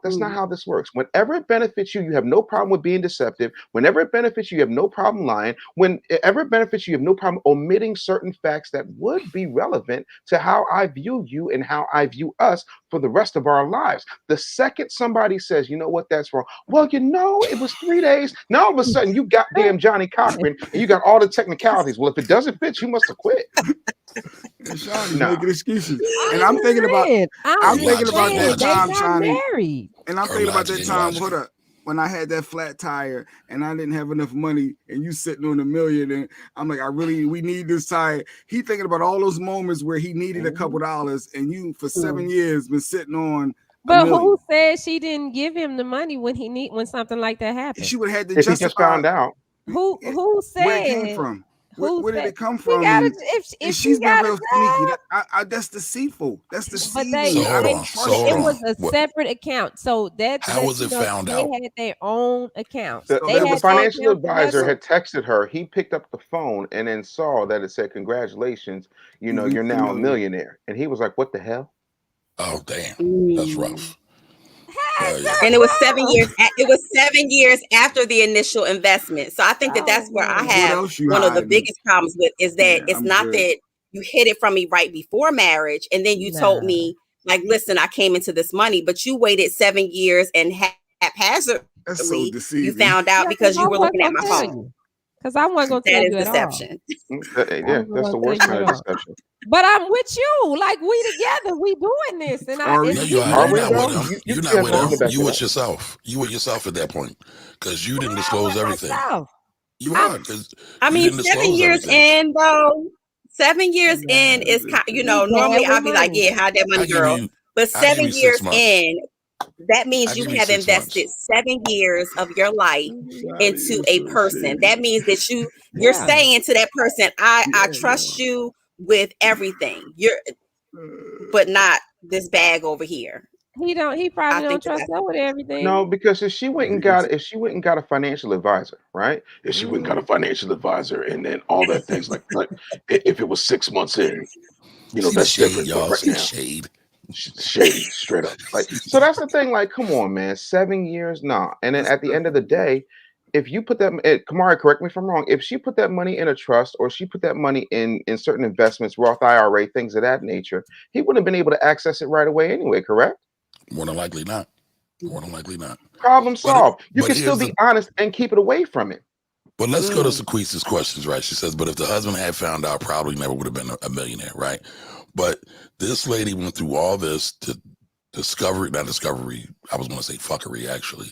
That's not Mm. how this works. Whenever it benefits you, you have no problem with being deceptive. Whenever it benefits you, you have no problem lying. Whenever it benefits you, you have no problem omitting certain facts that would be relevant to how I view you and how I view us for the rest of our lives. The second somebody says, you know what, that's wrong. Well, it was 3 days. Now all of a sudden you goddamn Johnny Cochran and you got all the technicalities. Well, if it doesn't fit, you must have quit. Shawn is Nah. making excuses. And I'm thinking about that time, Shawnee. Married. And I'm Her thinking about logic that ain't time, logical. hold up, when I had that flat tire and I didn't have enough money and you sitting on $1 million and I'm like, we need this tire. He thinking about all those moments where he needed a couple dollars and you for 7 years been sitting on But $1 million. who said she didn't give him the money when something like that happened? She would have had to If he justify just found out. Who said where it came from. Where did it come from? If she's she been got real a sneaky. job, That's deceitful. That's but deceiving. I don't trust it you. was a separate account. So that How was it found they out? had their own accounts. The, They the, the had their financial accounts advisor together. had texted her. He picked up the phone and then saw that it said, "Congratulations, You you're reached now a $1 million." millionaire." And he was like, "What the hell?" Oh damn, that's Mm. rough. And it was 7 years. It was 7 years after the initial investment. So I think that's where I What have else you one of the hiding? biggest problems with is that it's I'm not good. that you hid it from me right before marriage, and then you told me like, "Listen, I came into this money," but you waited 7 years and haphazardly That's so deceiving. you found out because you were looking at my phone. Because I wasn't going to That tell is you at all. deception. Yeah, that's the worst kind of deception. But I'm with you. Like we together, we doing this, and Are we? No, you are. Are You're we not though? with him. You You're see not us with talking him. about You that. with yourself. You with yourself at that point because you didn't disclose everything. Myself. You are because I you mean, didn't 7 disclose years everything. in though. 7 years in is kind. Normally I'll be like, "Yeah, how'd that money, I give girl?" you. But I give 7 you 6 years months. in, that I means you give you have 6 months. invested 7 years of your life into a person. That means that you're Yeah. saying to that person, I trust you with everything. But not this bag over here. He probably don't trust her with everything. No, because if she went and got a financial advisor, right? If she went and got a financial advisor, and then all that things like if it was 6 months in, See the that's shade, different. But y'all. right See the now, shade. shade straight up. Like, so that's the thing. Like, come on, man, 7 years, nah. And then at the end of the day, if you put that, Kamari, correct me if I'm wrong. If she put that money in a trust or she put that money in certain investments, Roth IRA, things of that nature, he wouldn't have been able to access it right away anyway. Correct? More than likely not. More than likely not. Problem solved. You but can still here's be honest and keep it away from it. But let's go to Sequeeza's questions, right? She says, but if the husband had found out, probably never would have been a millionaire, right? But this lady went through all this to not discovery, I was going to say fuckery, actually.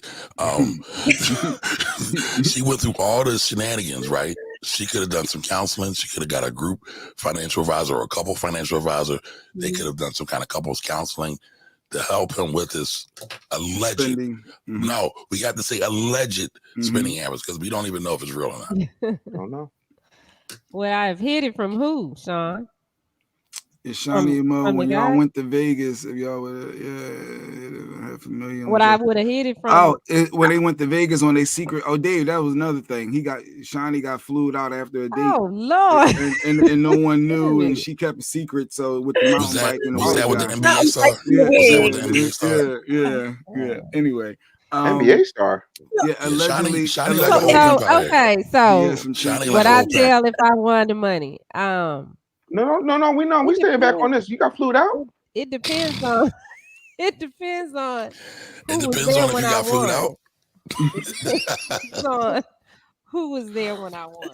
She went through all this shenanigans, right? She could have done some counseling. She could have got a group financial advisor or a couple financial advisor. They could have done some kind of couples counseling to help him with this alleged Spending. No, we got to say alleged spending habits because we don't even know if it's real or not. I don't know. Well, I've hid it from who, Shawn? It's Shawnee and Mo from the when y'all guy? went to Vegas. If y'all would, $500,000. What I would have hit it from? When they went to Vegas on their secret. Oh, Dave, that was another thing. Shawnee got flued out after a date. Oh Lord! And no one knew, and she kept a secret. So with the mountain bike and the was that with the NBA star? Yeah, Was that with the NBA star? yeah. Anyway, NBA star. Yeah, allegedly. Shawnee So, okay, so what I tell if I won the money? No, we know. We staying back on this. You got flued out? It depends on. It depends on. It depends on if you got flued out. Depends on who was there when I won.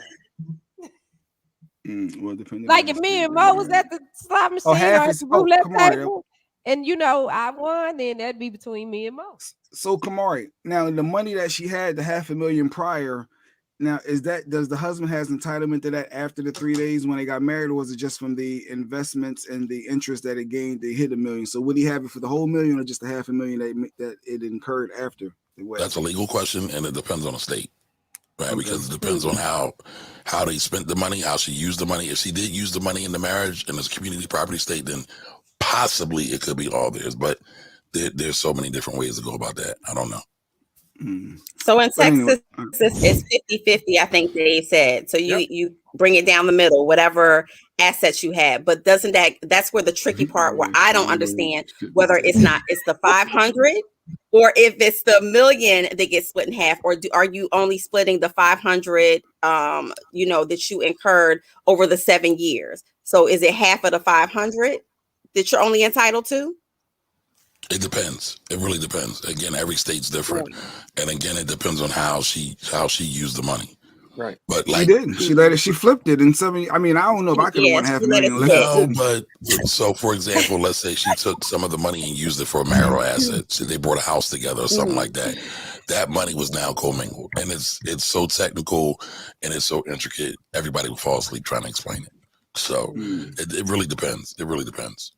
Well, depending. Like if me and Mo was at the slot machine or the roulette table, and I won, then that'd be between me and Mo. So Camari, now the money that she had, the $500,000 prior. Now, does the husband has entitlement to that after the 3 days when they got married, or was it just from the investments and the interest that it gained? They hit $1 million. So would he have it for the whole million, or just the $500,000 that it incurred after the wedding? That's a legal question, and it depends on the state, right? Okay. Because it depends on how they spent the money, how she used the money. If she did use the money in the marriage and it's community property state, then possibly it could be all theirs. But there's so many different ways to go about that. I don't know. So in Texas, it's 50-50, I think Dave said. So you bring it down the middle, whatever assets you have. But that's where the tricky part where I don't understand whether it's the 500 or if it's the $1 million that gets split in half, or are you only splitting the 500 that you incurred over the 7 years? So is it half of the 500 that you're only entitled to? It depends. It really depends. Again, every state's different, and again, it depends on how she used the money. Right. But she didn't. She flipped it in 7. I mean, I don't know if I could have won $500,000. No, but so for example, let's say she took some of the money and used it for a marital asset. So they bought a house together or something like that. That money was now commingled, and it's so technical and it's so intricate. Everybody would fall asleep trying to explain it. So it really depends. It really depends.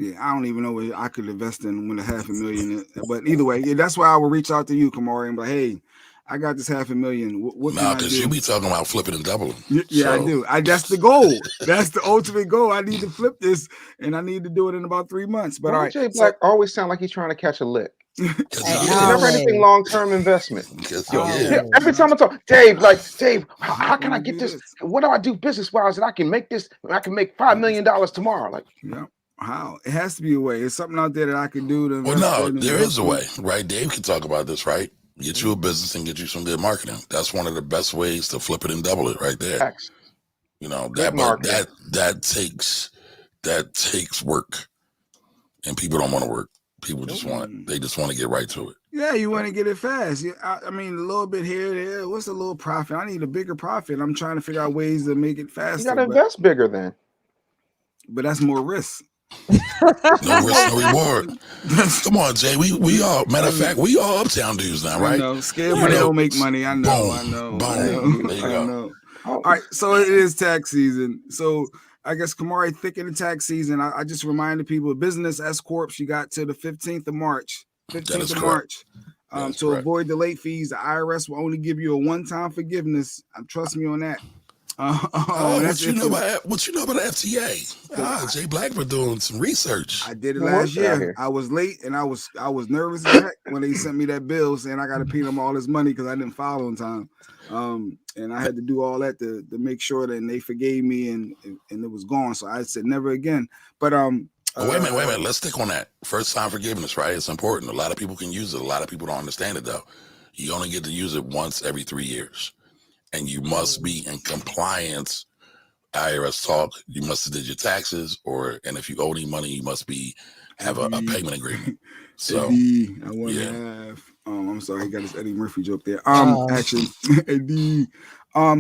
Yeah, I don't even know what I could invest in with $500,000. But either way, that's why I would reach out to you, Camari, and be like, hey, I got this $500,000. What can I do? Because you be talking about flipping and doubling. Yeah, I do. That's the goal. That's the ultimate goal. I need to flip this, and I need to do it in about 3 months. But all right, Jay Black always sound like he's trying to catch a lick. Never anything long-term investment. Every time I talk, Dave, how can I get this? What do I do business-wise that I can make this? I can make $5 million tomorrow. Like, how? It has to be a way. There's something out there that I can do to. Well, no, there is a way, right? Dave can talk about this, right? Get you a business and get you some good marketing. That's one of the best ways to flip it and double it, right there. Facts. That takes work, and people don't want to work. People just want it. They just want to get right to it. Yeah, you want to get it fast. I mean, a little bit here, there. What's a little profit? I need a bigger profit. I'm trying to figure out ways to make it faster. You got to invest bigger then. But that's more risk. No risk, no reward. Come on, Jay. We all, matter of fact, we all uptown dudes now, right? I know. Scared money don't make money. I know. Boom. There you go. All right, so it is tax season. So I guess Camari, thick in the tax season. I just reminded people, business S corps, you got to the 15th of March. 15th of March. To avoid the late fees, the IRS will only give you a one-time forgiveness. Trust me on that. What you know about FTA? Jay Black for doing some research. I did it last year. I was late and I was nervous as heck when they sent me that bill saying I got to pay them all this money because I didn't file on time. And I had to do all that to make sure that they forgave me and it was gone. So I said never again. But wait a minute. Let's stick on that. First time forgiveness, right? It's important. A lot of people can use it. A lot of people don't understand it though. You only get to use it once every 3 years. And you must be in compliance. IRS talk. You must have did your taxes, and if you owe any money, you must have a payment agreement. So Eddie, I want to have. I'm sorry, he got his Eddie Murphy joke there. Actually, Eddie.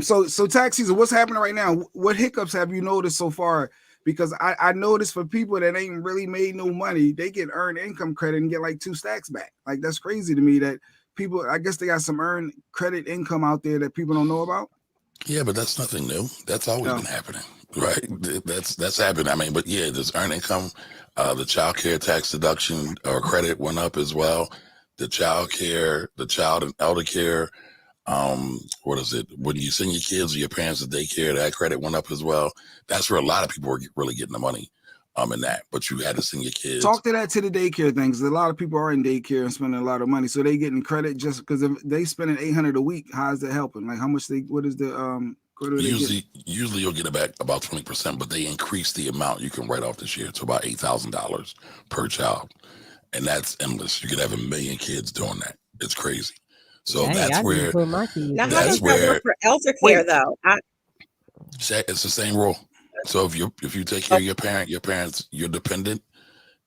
So tax season. What's happening right now? What hiccups have you noticed so far? Because I noticed for people that ain't really made no money, they get earned income credit and get like 2 stacks back. Like that's crazy to me that. People, I guess they got some earned credit income out there that people don't know about. Yeah, but that's nothing new. That's always been happening, right? That's happened. I mean, but yeah, there's earned income. The child care tax deduction or credit went up as well. The child and elder care. What is it? When you send your kids or your parents to daycare, that credit went up as well. That's where a lot of people are really getting the money. in that, but you had to send your kids. Talk to that to the daycare thing, because a lot of people are in daycare and spending a lot of money, so they getting credit just because if they spending $800 a week. How is that helping? Like, how much what is the usually you'll get it back about 20%, but they increase the amount you can write off this year to about $8,000 per child, and that's endless. You could have 1 million kids doing that. It's crazy. So that's where. Now, how does that work for elder care though? It's the same rule. So if you take care of your parents, your dependent,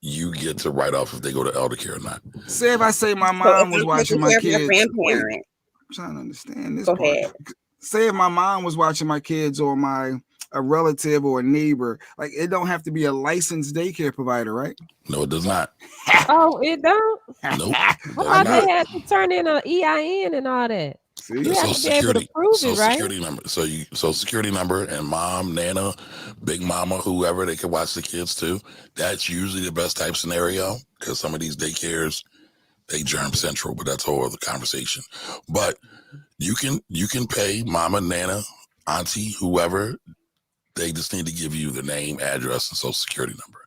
you get to write off if they go to elder care or not. Say if I say my mom was watching my kids. Grandparent. I'm trying to understand this. Go ahead. Say if my mom was watching my kids or a relative or a neighbor, like it don't have to be a licensed daycare provider, right? No, it does not. Oh, it don't? Nope. Well, they had to turn in an EIN and all that. You have to be able to prove it, right? Security number. So security number and mom, nana, big mama, whoever, they can watch the kids too. That's usually the best type scenario because some of these daycares, they germ central, but that's a whole other conversation. But you can pay mama, nana, auntie, whoever. They just need to give you the name, address, and social security number.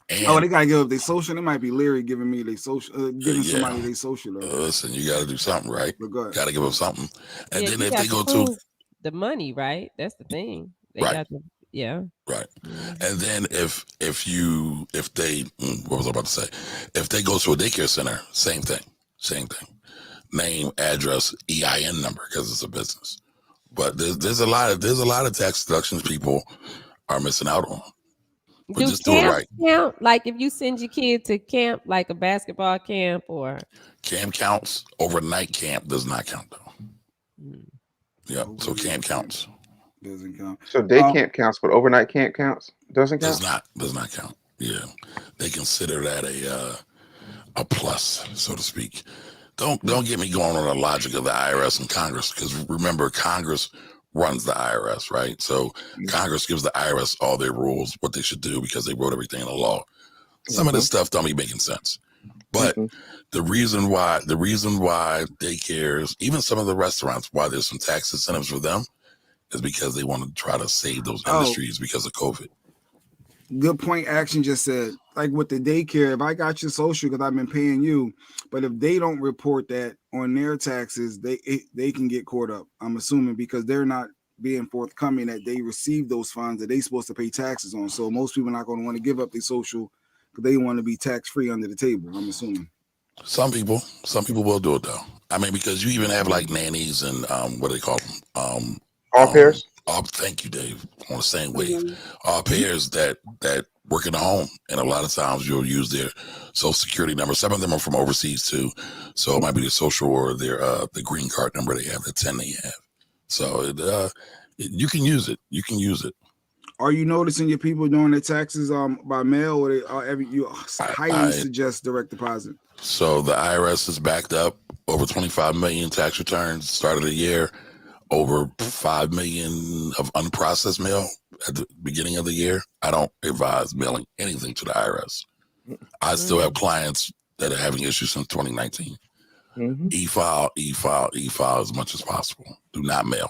And, they gotta give up their social. It might be Larry giving me their social, giving somebody their social. Listen, you got to do something, right? Got to give them something. And then if they go to the money, right? That's the thing. They right. got to, yeah. Right. And then if they what was I about to say? If they go to a daycare center, same thing. Name, address, EIN number because it's a business. But there's a lot of tax deductions people are missing out on. But just do it right. Count? Like if you send your kid to camp, like a basketball camp or camp counts. Overnight camp does not count though. Yeah, so camp counts. Doesn't count. So day camp counts, but overnight camp counts doesn't count. Does not count. Yeah, they consider that a plus, so to speak. Don't get me going on the logic of the IRS and Congress, because remember, Congress runs the IRS, right? So Congress gives the IRS all their rules, what they should do, because they wrote everything in the law. Some of this stuff don't be making sense. But the reason why daycares, even some of the restaurants, why there's some tax incentives for them is because they want to try to save those industries because of COVID. Good point. Action just said, like with the daycare, if I got your social because I've been paying you, but if they don't report that on their taxes, they can get caught up. I'm assuming because they're not being forthcoming that they receive those funds that they supposed to pay taxes on. So most people are not going to want to give up their social because they want to be tax free under the table. I'm assuming. Some people will do it though. I mean, because you even have like nannies and what do they call them? Au pairs. Thank you, Dave. On the same wave. Au pairs that work in the home, and a lot of times you'll use their social security number. Some of them are from overseas too, so it might be their social or their the green card number they have, the 10 they have. So you can use it. You can use it. Are you noticing your people doing their taxes by mail, or you highly suggest direct deposit? So the IRS is backed up over 25 million tax returns start of the year. Over 5 million of unprocessed mail at the beginning of the year. I don't advise mailing anything to the IRS. I still have clients that are having issues since 2019. E-file as much as possible. Do not mail.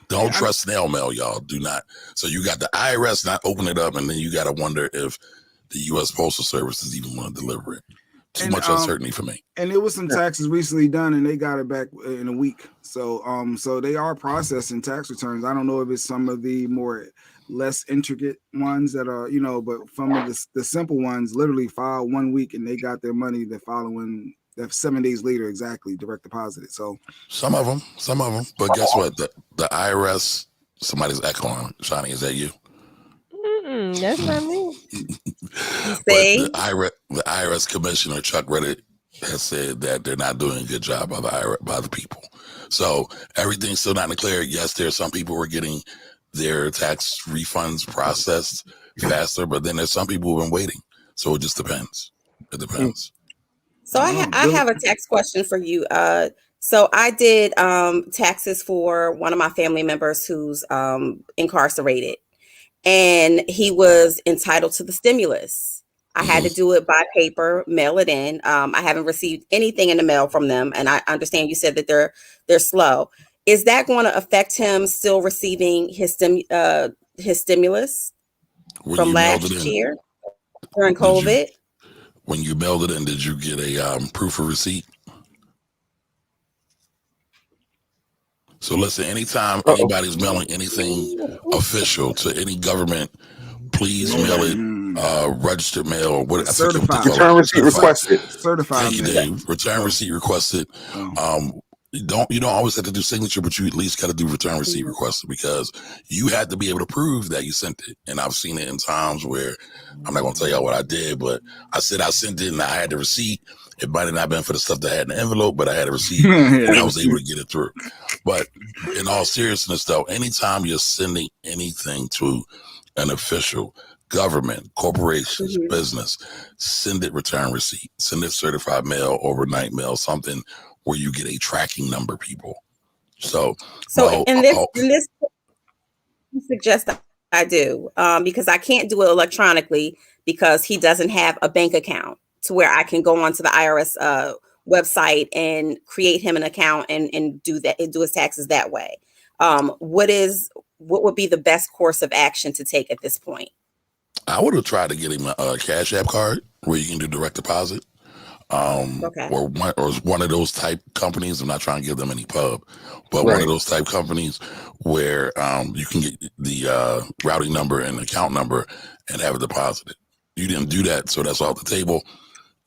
Don't trust snail mail, y'all. Do not. So you got the IRS not open it up, and then you got to wonder if the U.S. Postal Service is even going to deliver it. Too much uncertainty for me. And there was some taxes recently done, and they got it back in a week. So, so they are processing tax returns. I don't know if it's some of the less intricate ones that are, but some of the simple ones literally filed 1 week, and they got their money the following. That 7 days later, exactly direct deposited. So some of them. But guess what? The IRS. Somebody's echoing. Shawnee, is that you? That's not me. The IRS commissioner Chuck Redditt has said that they're not doing a good job by the people. So everything's still not clear. Yes, there are some people who are getting their tax refunds processed faster, but then there's some people who've been waiting. So it just depends. It depends. So I have a tax question for you. So I did taxes for one of my family members who's incarcerated. And he was entitled to the stimulus. I had to do it by paper, mail it in. I haven't received anything in the mail from them. And I understand you said that they're slow. Is that going to affect him still receiving his stimulus from last year? During COVID. When you mailed it in, did you get a proof of receipt? So listen, anytime anybody's mailing anything official to any government, please mail it registered mail or what? Certified. Return receipt requested. Certified. Thank you, Dave. Return receipt requested. You don't always have to do signature, but you at least got to do return receipt requested because you had to be able to prove that you sent it. And I've seen it in times where I'm not going to tell y'all what I did, but I said I sent it and I had the receipt. It might have not been for the stuff that I had in the envelope, but I had a receipt and I was able to get it through. But in all seriousness, though, anytime you're sending anything to an official, government, corporations, business, send it return receipt, send it certified mail, overnight mail, something where you get a tracking number, people. So in this you suggest that I do because I can't do it electronically because he doesn't have a bank account to where I can go onto the IRS website and create him an account and do that and do his taxes that way. What would be the best course of action to take at this point? I would have tried to get him a Cash App card where you can do direct deposit. Or one of those type companies. I'm not trying to give them any pub, but one of those type companies where you can get the routing number and account number and have it deposited. You didn't do that, so that's off the table.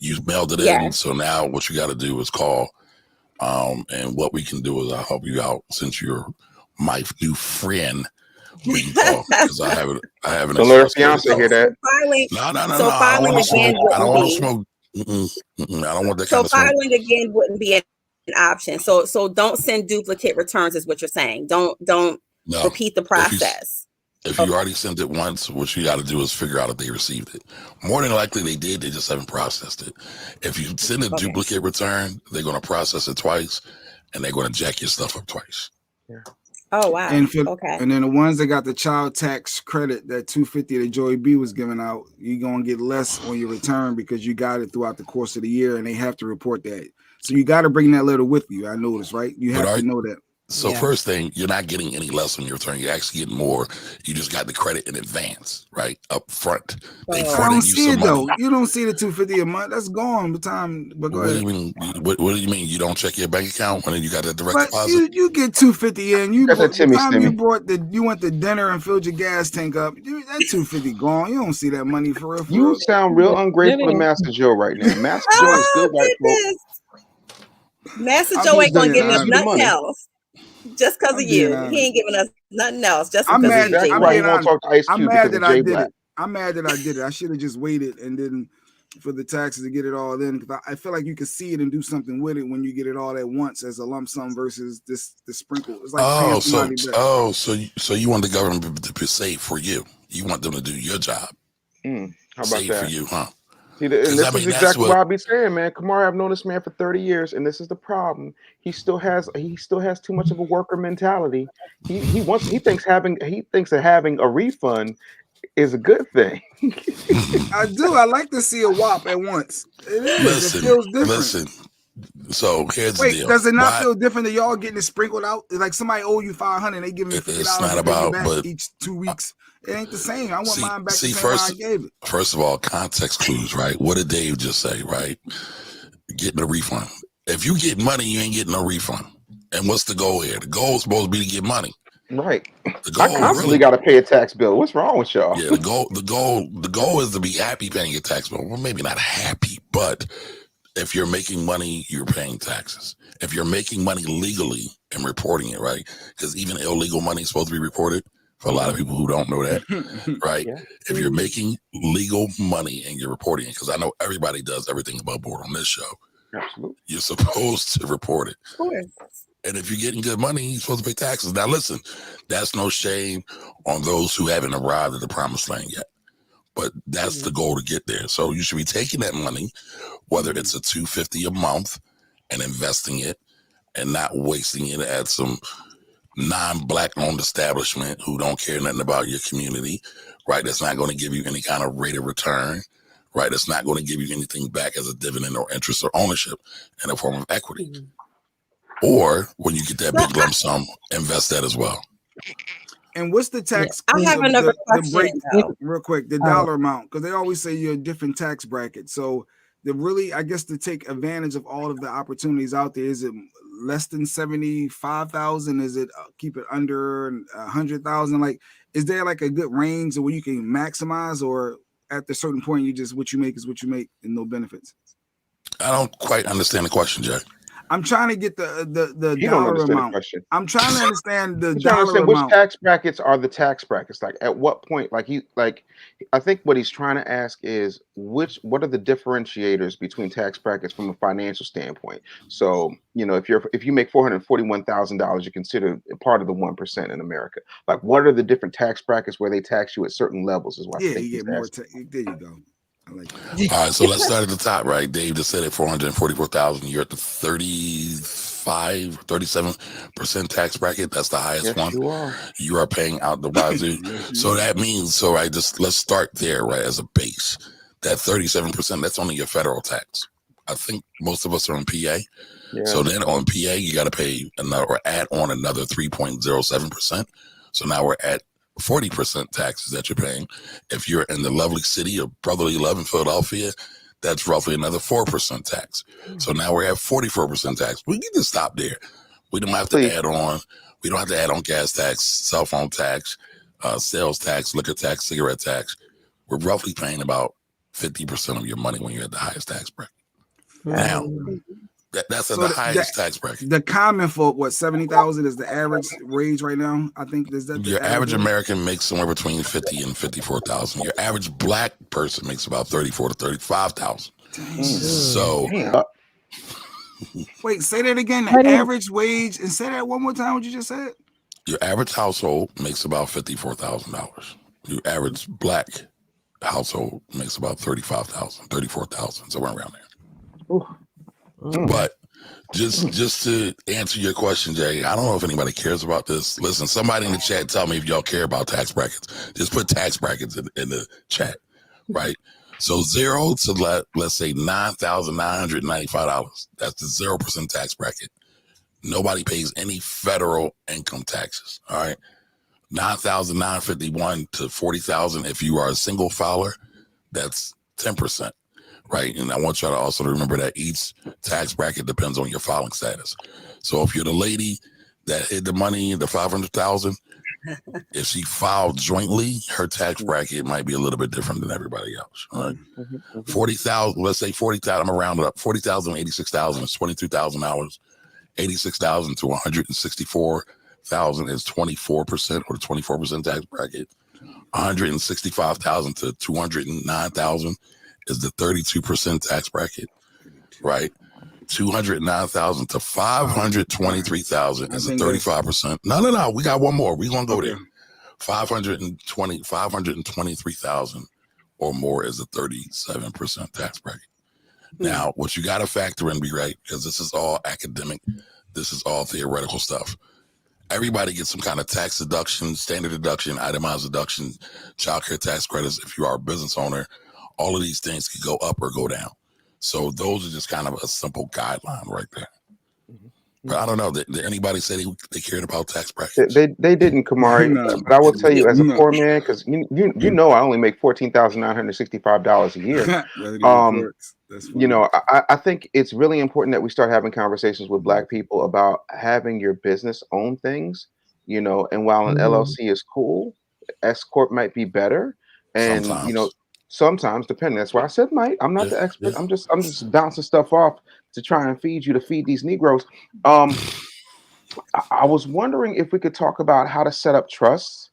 You mailed it in, so now what you got to do is call. And what we can do is I'll help you out since you're my new friend. We can call because I have an. Don't let her fiance hear that. No. I don't want to smoke. I don't want that kind of smoke. So filing again wouldn't be an option. So don't send duplicate returns is what you're saying. Don't repeat the process. If you already sent it once, what you got to do is figure out if they received it. More than likely they did. They just haven't processed it. If you send a duplicate return, they're going to process it twice and they're going to jack your stuff up twice. Yeah. Oh wow. And then the ones that got the child tax credit, that $250 that Joey B was giving out, you're gonna get less on your return because you got it throughout the course of the year, and they have to report that. So you got to bring that letter with you. I noticed, right? You have to know that. So first thing, you're not getting any less on your return. You're actually getting more. You just got the credit in advance, right? Up front. I don't see it though. You don't see the $250 a month. That's gone by time. But go ahead. What do you mean? You don't check your bank account when you got that direct deposit? You get $250 in. You went to dinner and filled your gas tank up. That $250 gone. You don't see that money for real. You sound real ungrateful to Master Joe right now. Master Joe is still white folks. Master Joe ain't gonna give us nothing else. Just because of you, he ain't giving us nothing else. Just I'm mad. I'm mad that I did it. I'm mad that I did it. I should have just waited and then for the taxes to get it all in. Because I feel like you can see it and do something with it when you get it all at once as a lump sum versus the sprinkle. It's like so you want the government to be safe for you. You want them to do your job. How about safe that? For you, huh? See, and this is exactly what I'll be saying, man. Kamari, I've known this man for 30 years, and this is the problem. He still has too much of a worker mentality. He thinks that having a refund is a good thing. I do. I like to see a WAP at once. It is. It feels different. Listen. So here's the deal. Does it not feel different that y'all getting it sprinkled out? Like somebody owe you $500, they give me $50. It's not about, but each 2 weeks. It ain't the same. I want mine back the same way I gave it. First of all, context clues, right? What did Dave just say, right? Getting a refund. If you get money, you ain't getting no refund. And what's the goal here? The goal is supposed to be to get money. Right. I constantly got to pay a tax bill. What's wrong with y'all? Yeah, the goal is to be happy paying your tax bill. Well, maybe not happy, but if you're making money, you're paying taxes. If you're making money legally and reporting it, right? Because even illegal money is supposed to be reported. For a lot of people who don't know that, right? Yeah. If you're making legal money and you're reporting it, because I know everybody does everything above board on this show. Absolutely. You're supposed to report it. Of course. And if you're getting good money, you're supposed to pay taxes. Now, listen, that's no shame on those who haven't arrived at the promised land yet. But that's the goal to get there. So you should be taking that money, whether it's a $250 a month, and investing it and not wasting it at some non-black owned establishment who don't care nothing about your community, right? That's not going to give you any kind of rate of return, right? That's not going to give you anything back as a dividend or interest or ownership in a form of equity. Or when you get that big lump sum, invest that as well. And what's the tax? I have another question. The real quick, the dollar amount, because they always say you're a different tax bracket. So I guess to take advantage of all of the opportunities out there, is it less than 75,000? Is it keep it under 100,000? Like, is there like a good range where you can maximize, or at a certain point you just what you make is what you make and no benefits? I don't quite understand the question, Jack. I'm trying to get the You dollar don't understand amount. The question. I'm trying to understand the I'm trying to dollar understand amount. which tax brackets are the tax brackets. Like, at what point? I think what he's trying to ask is what are the differentiators between tax brackets from a financial standpoint? So, if you make $441,000, you're considered part of the 1% in America. Like, what are the different tax brackets where they tax you at certain levels? Is what I think you he's get more. asking. There you go. I like that. All right, so let's start at the top, right? Dave just said it, 444,000. You're at the 37% tax bracket. That's the highest one. You are paying out the wazoo. So that means, let's start there, right? As a base, that 37%, that's only your federal tax. I think most of us are on PA. Yeah. So then on PA, you got to pay add on another 3.07%. So now we're at 40% taxes that you're paying. If you're in the lovely city of brotherly love in Philadelphia, that's roughly another 4% tax. So now we're at 44% tax. We can just stop there. We don't have to add on. We don't have to add on gas tax, cell phone tax, sales tax, liquor tax, cigarette tax. We're roughly paying about 50% of your money when you're at the highest tax bracket. Now, that's the highest tax bracket. The common folk, 70,000 is the average wage right now. I think is that your average American makes somewhere between 50 and 54,000. Your average black person makes about 34 to 35,000. So, wait, say that again. The average wage, and say that one more time. What you just said? Your average household makes about $54,000. Your average black household makes about 35,000, 34,000, somewhere around there. Ooh. But just to answer your question, Jay, I don't know if anybody cares about this. Listen, somebody in the chat, tell me if y'all care about tax brackets. Just put tax brackets in the chat, right? So 0 to let's say $9,995. That's the 0% tax bracket. Nobody pays any federal income taxes. All right, $9,951 to $40,000. If you are a single filer, that's 10%. Right. And I want y'all to also remember that each tax bracket depends on your filing status. So if you're the lady that hid the money, the $500,000, if she filed jointly, her tax bracket might be a little bit different than everybody else. Right. 40,000, let's say 40,000, I'm gonna round it up. 40,000, 86,000 is $22,000. 86,000 to 164,000 is 24% or the 24% tax bracket. 165,000 to 209,000 is the 32% tax bracket, right? 209,000 to 523,000 is the 35%. No. We got one more. We're gonna go there. 523,000 or more is the 37% tax bracket. Now, what you got to factor in, because this is all academic, this is all theoretical stuff. Everybody gets some kind of tax deduction, standard deduction, itemized deduction, child care tax credits. If you are a business owner, all of these things could go up or go down. So those are just kind of a simple guideline right there. But I don't know. Did anybody say they cared about tax brackets? They didn't, Camari. But I will tell you, as a poor man, because you know I only make $14,965 a year. I think it's really important that we start having conversations with Black people about having your business own things. And while an LLC is cool, S corp might be better. And sometimes, depending. That's why I said might. I'm not the expert. I'm just bouncing stuff off to try and feed these Negroes. I was wondering if we could talk about how to set up trusts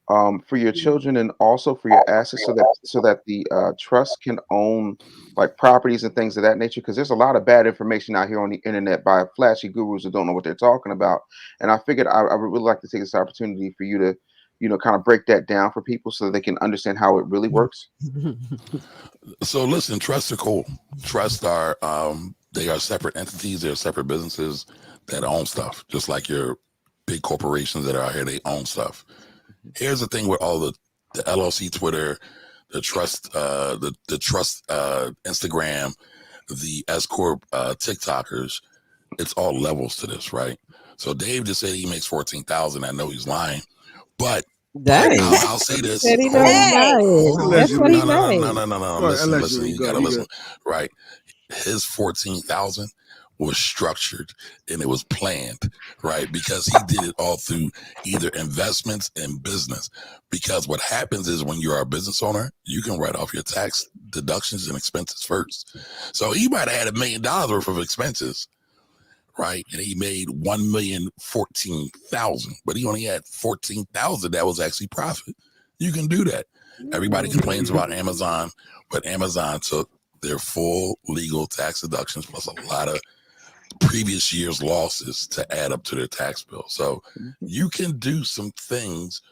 for your children and also for your assets, so that the trust can own like properties and things of that nature. Because there's a lot of bad information out here on the internet by flashy gurus who don't know what they're talking about. And I figured I would really like to take this opportunity for you to kind of break that down for people so they can understand how it really works. So listen, trusts are cool. Trusts are, they are separate entities. They're separate businesses that own stuff, just like your big corporations that are out here, they own stuff. Here's the thing with all the LLC Twitter, the trust Instagram, the S Corp TikTokers, it's all levels to this, right? So Dave just said he makes 14,000. I know he's lying. But Dang. I'll say this. Said he Hold knows on. about it. That's what he No. made. Listen. You gotta listen. Right. His 14,000 was structured and it was planned, right? Because he did it all through either investments and business. Because what happens is when you're a business owner, you can write off your tax deductions and expenses first. So he might have had $1 million worth of expenses, right? And he made 1,014,000, but he only had 14,000 that was actually profit. You can do that. Everybody complains about Amazon, but Amazon took their full legal tax deductions plus a lot of previous year's losses to add up to their tax bill. So you can do some things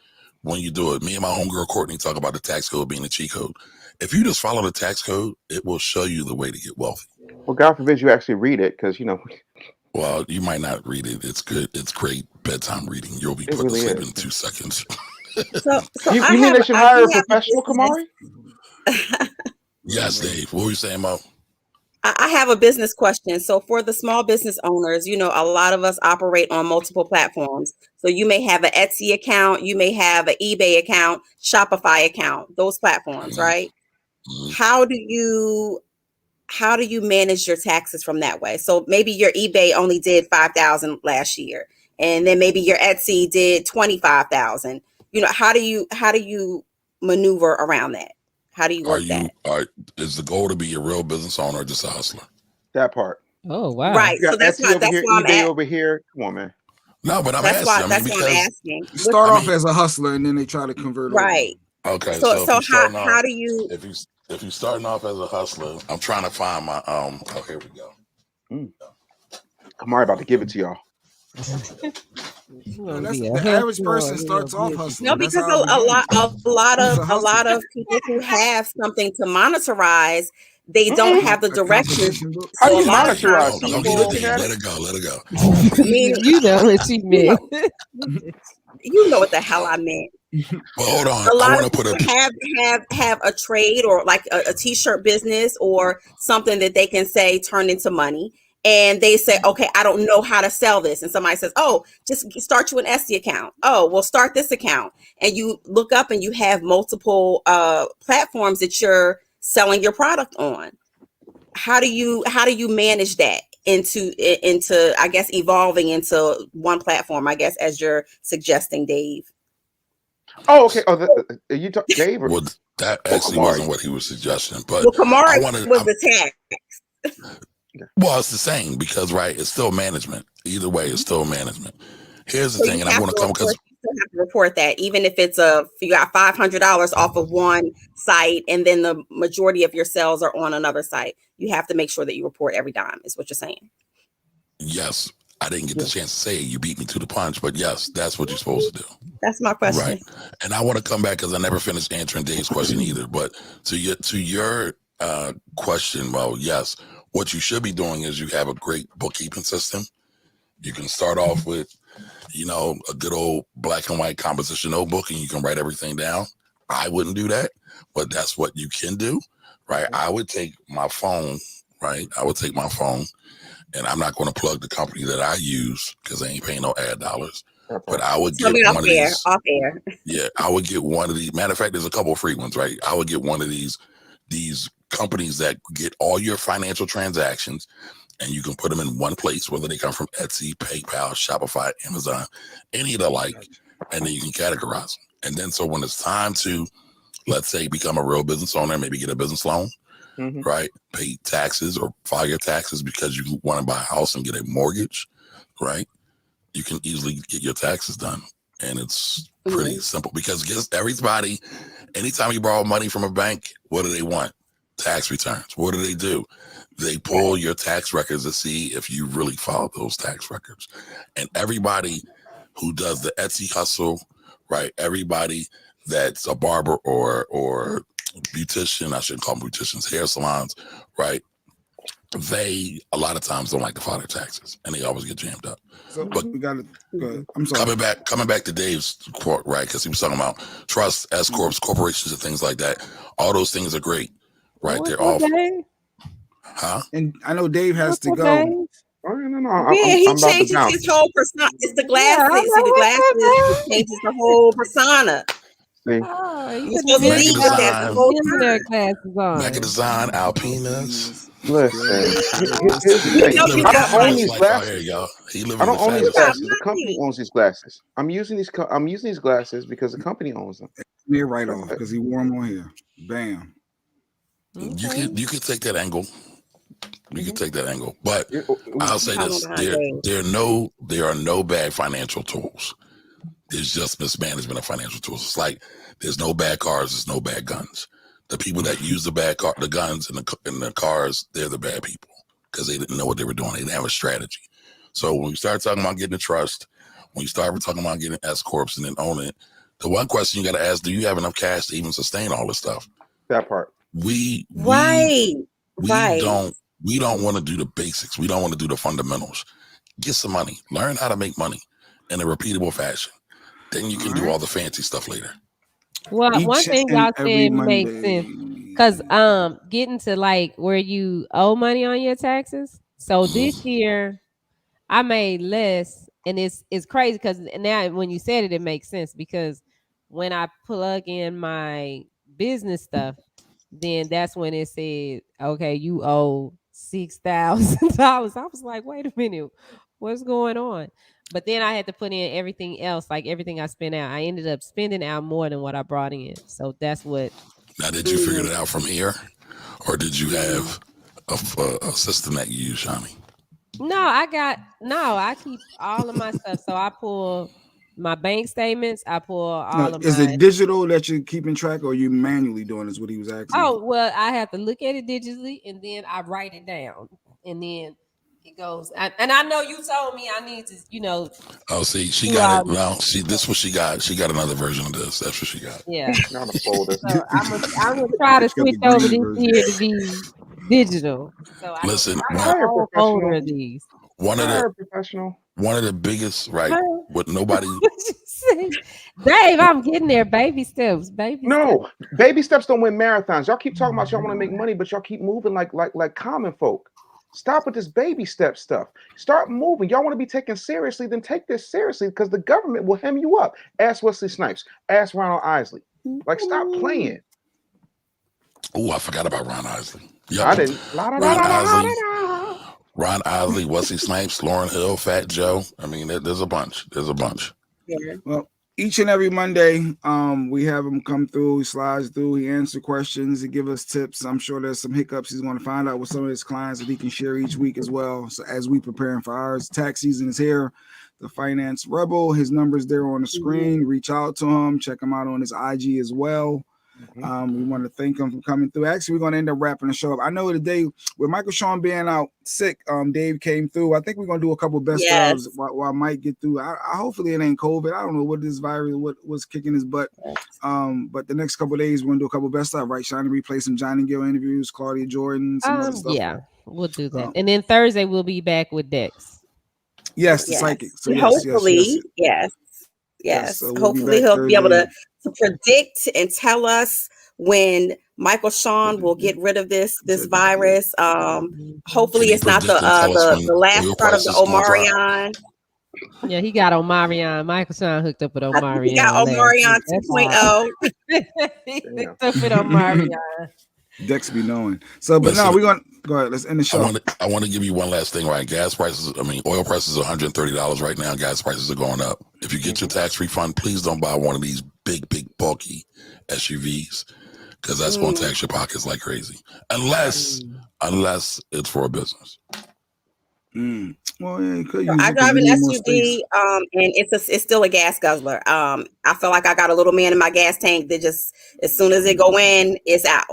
when you do it. Me and my homegirl Courtney talk about the tax code being a cheat code. If you just follow the tax code, it will show you the way to get wealthy. Well, God forbid you actually read it, because Well, you might not read it. It's good. It's great bedtime reading. You'll be put to sleep in 2 seconds. So you mean they should hire a professional, Camari? Yes, Dave. What were you saying, Mo? I have a business question. So for the small business owners, a lot of us operate on multiple platforms. So you may have an Etsy account, you may have an eBay account, Shopify account, those platforms, right? How do you manage your taxes from that way? So maybe your eBay only did 5,000 last year, and then maybe your Etsy did 25,000. How do you maneuver around that? How do you work that? Is the goal to be a real business owner or just a hustler? That part. Oh wow! Right. You got So Etsy over here, eBay over here. Come on, man. No, but that's why I'm asking. Start off as a hustler and then they try to convert. Right. Okay. So how do you? If you're starting off as a hustler, I'm trying to find my Oh, here we go. Kamari about to give it to y'all. The average person starts off hustling. No, because a lot of people who have something to monetize, they don't have the direction. How do you monetize? Let it go. You know what she meant. You know what the hell I meant. Well, hold on. A lot of people have a trade or like a t-shirt business or something that they can say turn into money. And they say, okay, I don't know how to sell this. And somebody says, oh, just start you an Etsy account. Oh, well, start this account. And you look up and you have multiple platforms that you're selling your product on. How do you manage that into I guess evolving into one platform, I guess, as you're suggesting, Dave? Oh, okay. Oh, you talk Dave? Well, that actually wasn't what he was suggesting. But Camari was the tax. Well, it's the same because, right, it's still management. Either way, it's still management. Here's the thing, and I'm going to come because you still have to report that, even if it's you got $500 off of one site, and then the majority of your sales are on another site. You have to make sure that you report every dime. Is what you're saying? Yes, I didn't get the chance to say it. You beat me to the punch, but yes, that's what you're supposed to do. That's my question. Right, and I want to come back because I never finished answering Dave's question either. But to your question, well, yes. What you should be doing is you have a great bookkeeping system. You can start off with, a good old black and white composition notebook and you can write everything down. I wouldn't do that, but that's what you can do, right? I would take my phone, right? And I'm not going to plug the company that I use because I ain't paying no ad dollars. But I would get one of these. Off air. Yeah, I would get one of these. Matter of fact, there's a couple of free ones, right? I would get one of these companies that get all your financial transactions and you can put them in one place, whether they come from Etsy, PayPal, Shopify, Amazon, any of the like, and then you can categorize them. And then so when it's time to, let's say, become a real business owner, maybe get a business loan, right? Pay taxes or file your taxes because you want to buy a house and get a mortgage, right? You can easily get your taxes done. And it's pretty simple because everybody, anytime you borrow money from a bank, what do they want? Tax returns. What do? They pull your tax records to see if you really followed those tax records. And everybody who does the Etsy hustle, right? Everybody that's a barber or beautician, I shouldn't call them beauticians, hair salons, right? They a lot of times don't like to file their taxes and they always get jammed up. So but we got to I'm sorry. Coming back to Dave's quote, right? Because he was talking about trust, S corps, corporations, and things like that. All those things are great, right? They're all, huh? And I know Dave has to go. Oh, no. Yeah, he I'm about to changes bounce. his whole persona. It's the Yeah, I'm glasses. See, like, the what's glasses up, it changes the whole persona. See, oh, you You're put the supposed to Mega leave with that the Design, whole millionaire time. glasses Mega on. Design, Alpinas. listen. Let's Here's the take You thing. it know He you living I that don't got own fabulous these money. life out here, glasses. y'all. He I living the don't own these You fabulous got life. glasses. The company money. owns these glasses. I'm using these glasses because the company owns them. me right That's off it. because he wore them on here. Bam. Okay. You could take that angle. You could take that angle, but It- I'll say Following this: behind Dave. there are no bad financial tools. There's just mismanagement of financial tools. It's like there's no bad cars, there's no bad guns. The people that use the guns and the cars, they're the bad people because they didn't know what they were doing. They didn't have a strategy. So when we start talking about getting a trust, when you start talking about getting S corps and then owning it, the one question you got to ask: do you have enough cash to even sustain all this stuff? that part. We Right. we don't want to do the basics. We don't want to do the fundamentals. Get some money. Learn how to make money in a repeatable fashion. Then you can do all the fancy stuff later. Well, one Each thing and y'all every said makes Monday. sense because getting to like where you owe money on your taxes. So this year I made less, and it's crazy because now when you said it, it makes sense because when I plug in my business stuff, then that's when it said, okay, you owe $6,000. I was like, wait a minute, what's going on? But then I had to put in everything else, like everything I spent out. I ended up spending out more than what I brought in. So that's what. Now, did you figure it out from here, or did you have a system that you use, Shani? I keep all of my stuff. So I pull my bank statements. I pull all of Is my. it digital that you're keeping track, or are you manually doing? Is what he was asking. Oh, well, I have to look at it digitally and then I write it down. And then it goes. And I know you told me I need to, Oh, see, she do got all it. No, see, this what she got. She got another version of this. That's what she got. yeah. Not a folder. So I'm gonna try to She got the switch over green this version. year to be digital. So Listen, I got a Hire a whole folder professional. of these. one of Hire a professional. the biggest, right? Huh? What nobody. What you say? Dave, I'm getting there. Baby steps. Baby steps. No, baby steps don't win marathons. Y'all keep talking about y'all want to make money, but y'all keep moving like common folk. Stop with this baby step stuff. Start moving. Y'all want to be taken seriously, then take this seriously because the government will hem you up. Ask Wesley Snipes. Ask Ronald Isley. Like, stop playing. Oh, I forgot about Ron Isley. Yep, I didn't. La, da, da, Ron da, da, Isley, da, da. Ron Isley, Wesley Snipes, Lauren Hill, Fat Joe. I mean, there's a bunch. There's a bunch. Yeah. Well, each and every Monday, we have him come through. He slides through. He answers questions. He give us tips. I'm sure there's some hiccups he's going to find out with some of his clients that he can share each week as well. So as we preparing for ours, tax season is here. The Finance Rebel. His number's there on the screen. Reach out to him. Check him out on his IG as well. We want to thank him for coming through. Actually, we're going to end up wrapping the show up. I know today with Michael Shawn being out sick, Dave came through. I think we're going to do a couple best ofs while Mike get through. I hopefully it ain't COVID. I don't know what this virus was kicking his butt. But the next couple of days we're going to do a couple best of, right? Shiny replay some Johnny Gill interviews, Claudia Jordan, some other stuff. Yeah, we'll do that. And then Thursday we'll be back with Dex. Yes, the psychic. So hopefully, yes. So we'll hopefully he'll be able to predict and tell us when Michael Shawn will get rid of this virus. Hopefully it's not the last part of the Omarion. Yeah, he got Omarion. Michael Shawn hooked up with Omarion. He got Omarion 2.0. He hooked up with Omarion. Dex be knowing. So, but no, we're going to go ahead. Let's end the show. I want to give you one last thing, right? Gas prices, oil prices are $130 right now. Gas prices are going up. If you get your tax refund, please don't buy one of these big, bulky SUVs because that's going to tax your pockets like crazy. Unless it's for a business. Well, yeah, I drive an SUV, and it's still a gas guzzler. I feel like I got a little man in my gas tank that just as soon as it go in, it's out.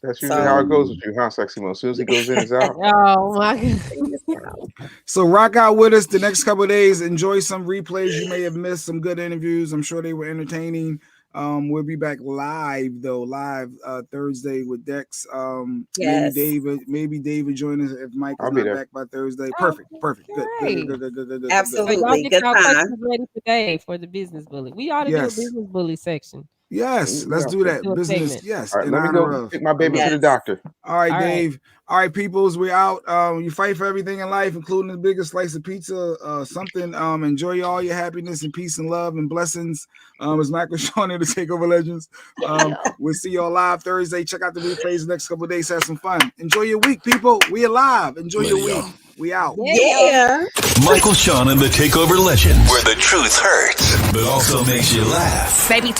That's usually how it goes with you, huh, Sexy Mo? As soon as he goes in, it's out. Oh my God. So rock out with us the next couple of days. Enjoy some replays you may have missed. Some good interviews. I'm sure they were entertaining. We'll be back live Thursday with Dex. Maybe David join us if Mike is not back by Thursday. Perfect. Good. Absolutely. So y'all get good y'all time. questions ready today for the business bully. We ought to do a business bully section. Yes, let's do that. Do a Business, segment. yes. All right, In let me honor go of. take my baby to the Yes. doctor. All right, All right. Dave. All right, peoples, we out. You fight for everything in life, including the biggest slice of pizza. Something. Enjoy all your happiness and peace and love and blessings. It's Michael Shawn here to Takeover Legends. We'll see y'all live Thursday. Check out the replays the next couple of days. Have some fun. Enjoy your week, people. We alive. Enjoy Later, your week. y'all. We out. Yeah. Michael Shawn and the Takeover Legends, where the truth hurts, but also makes you laugh. Baby,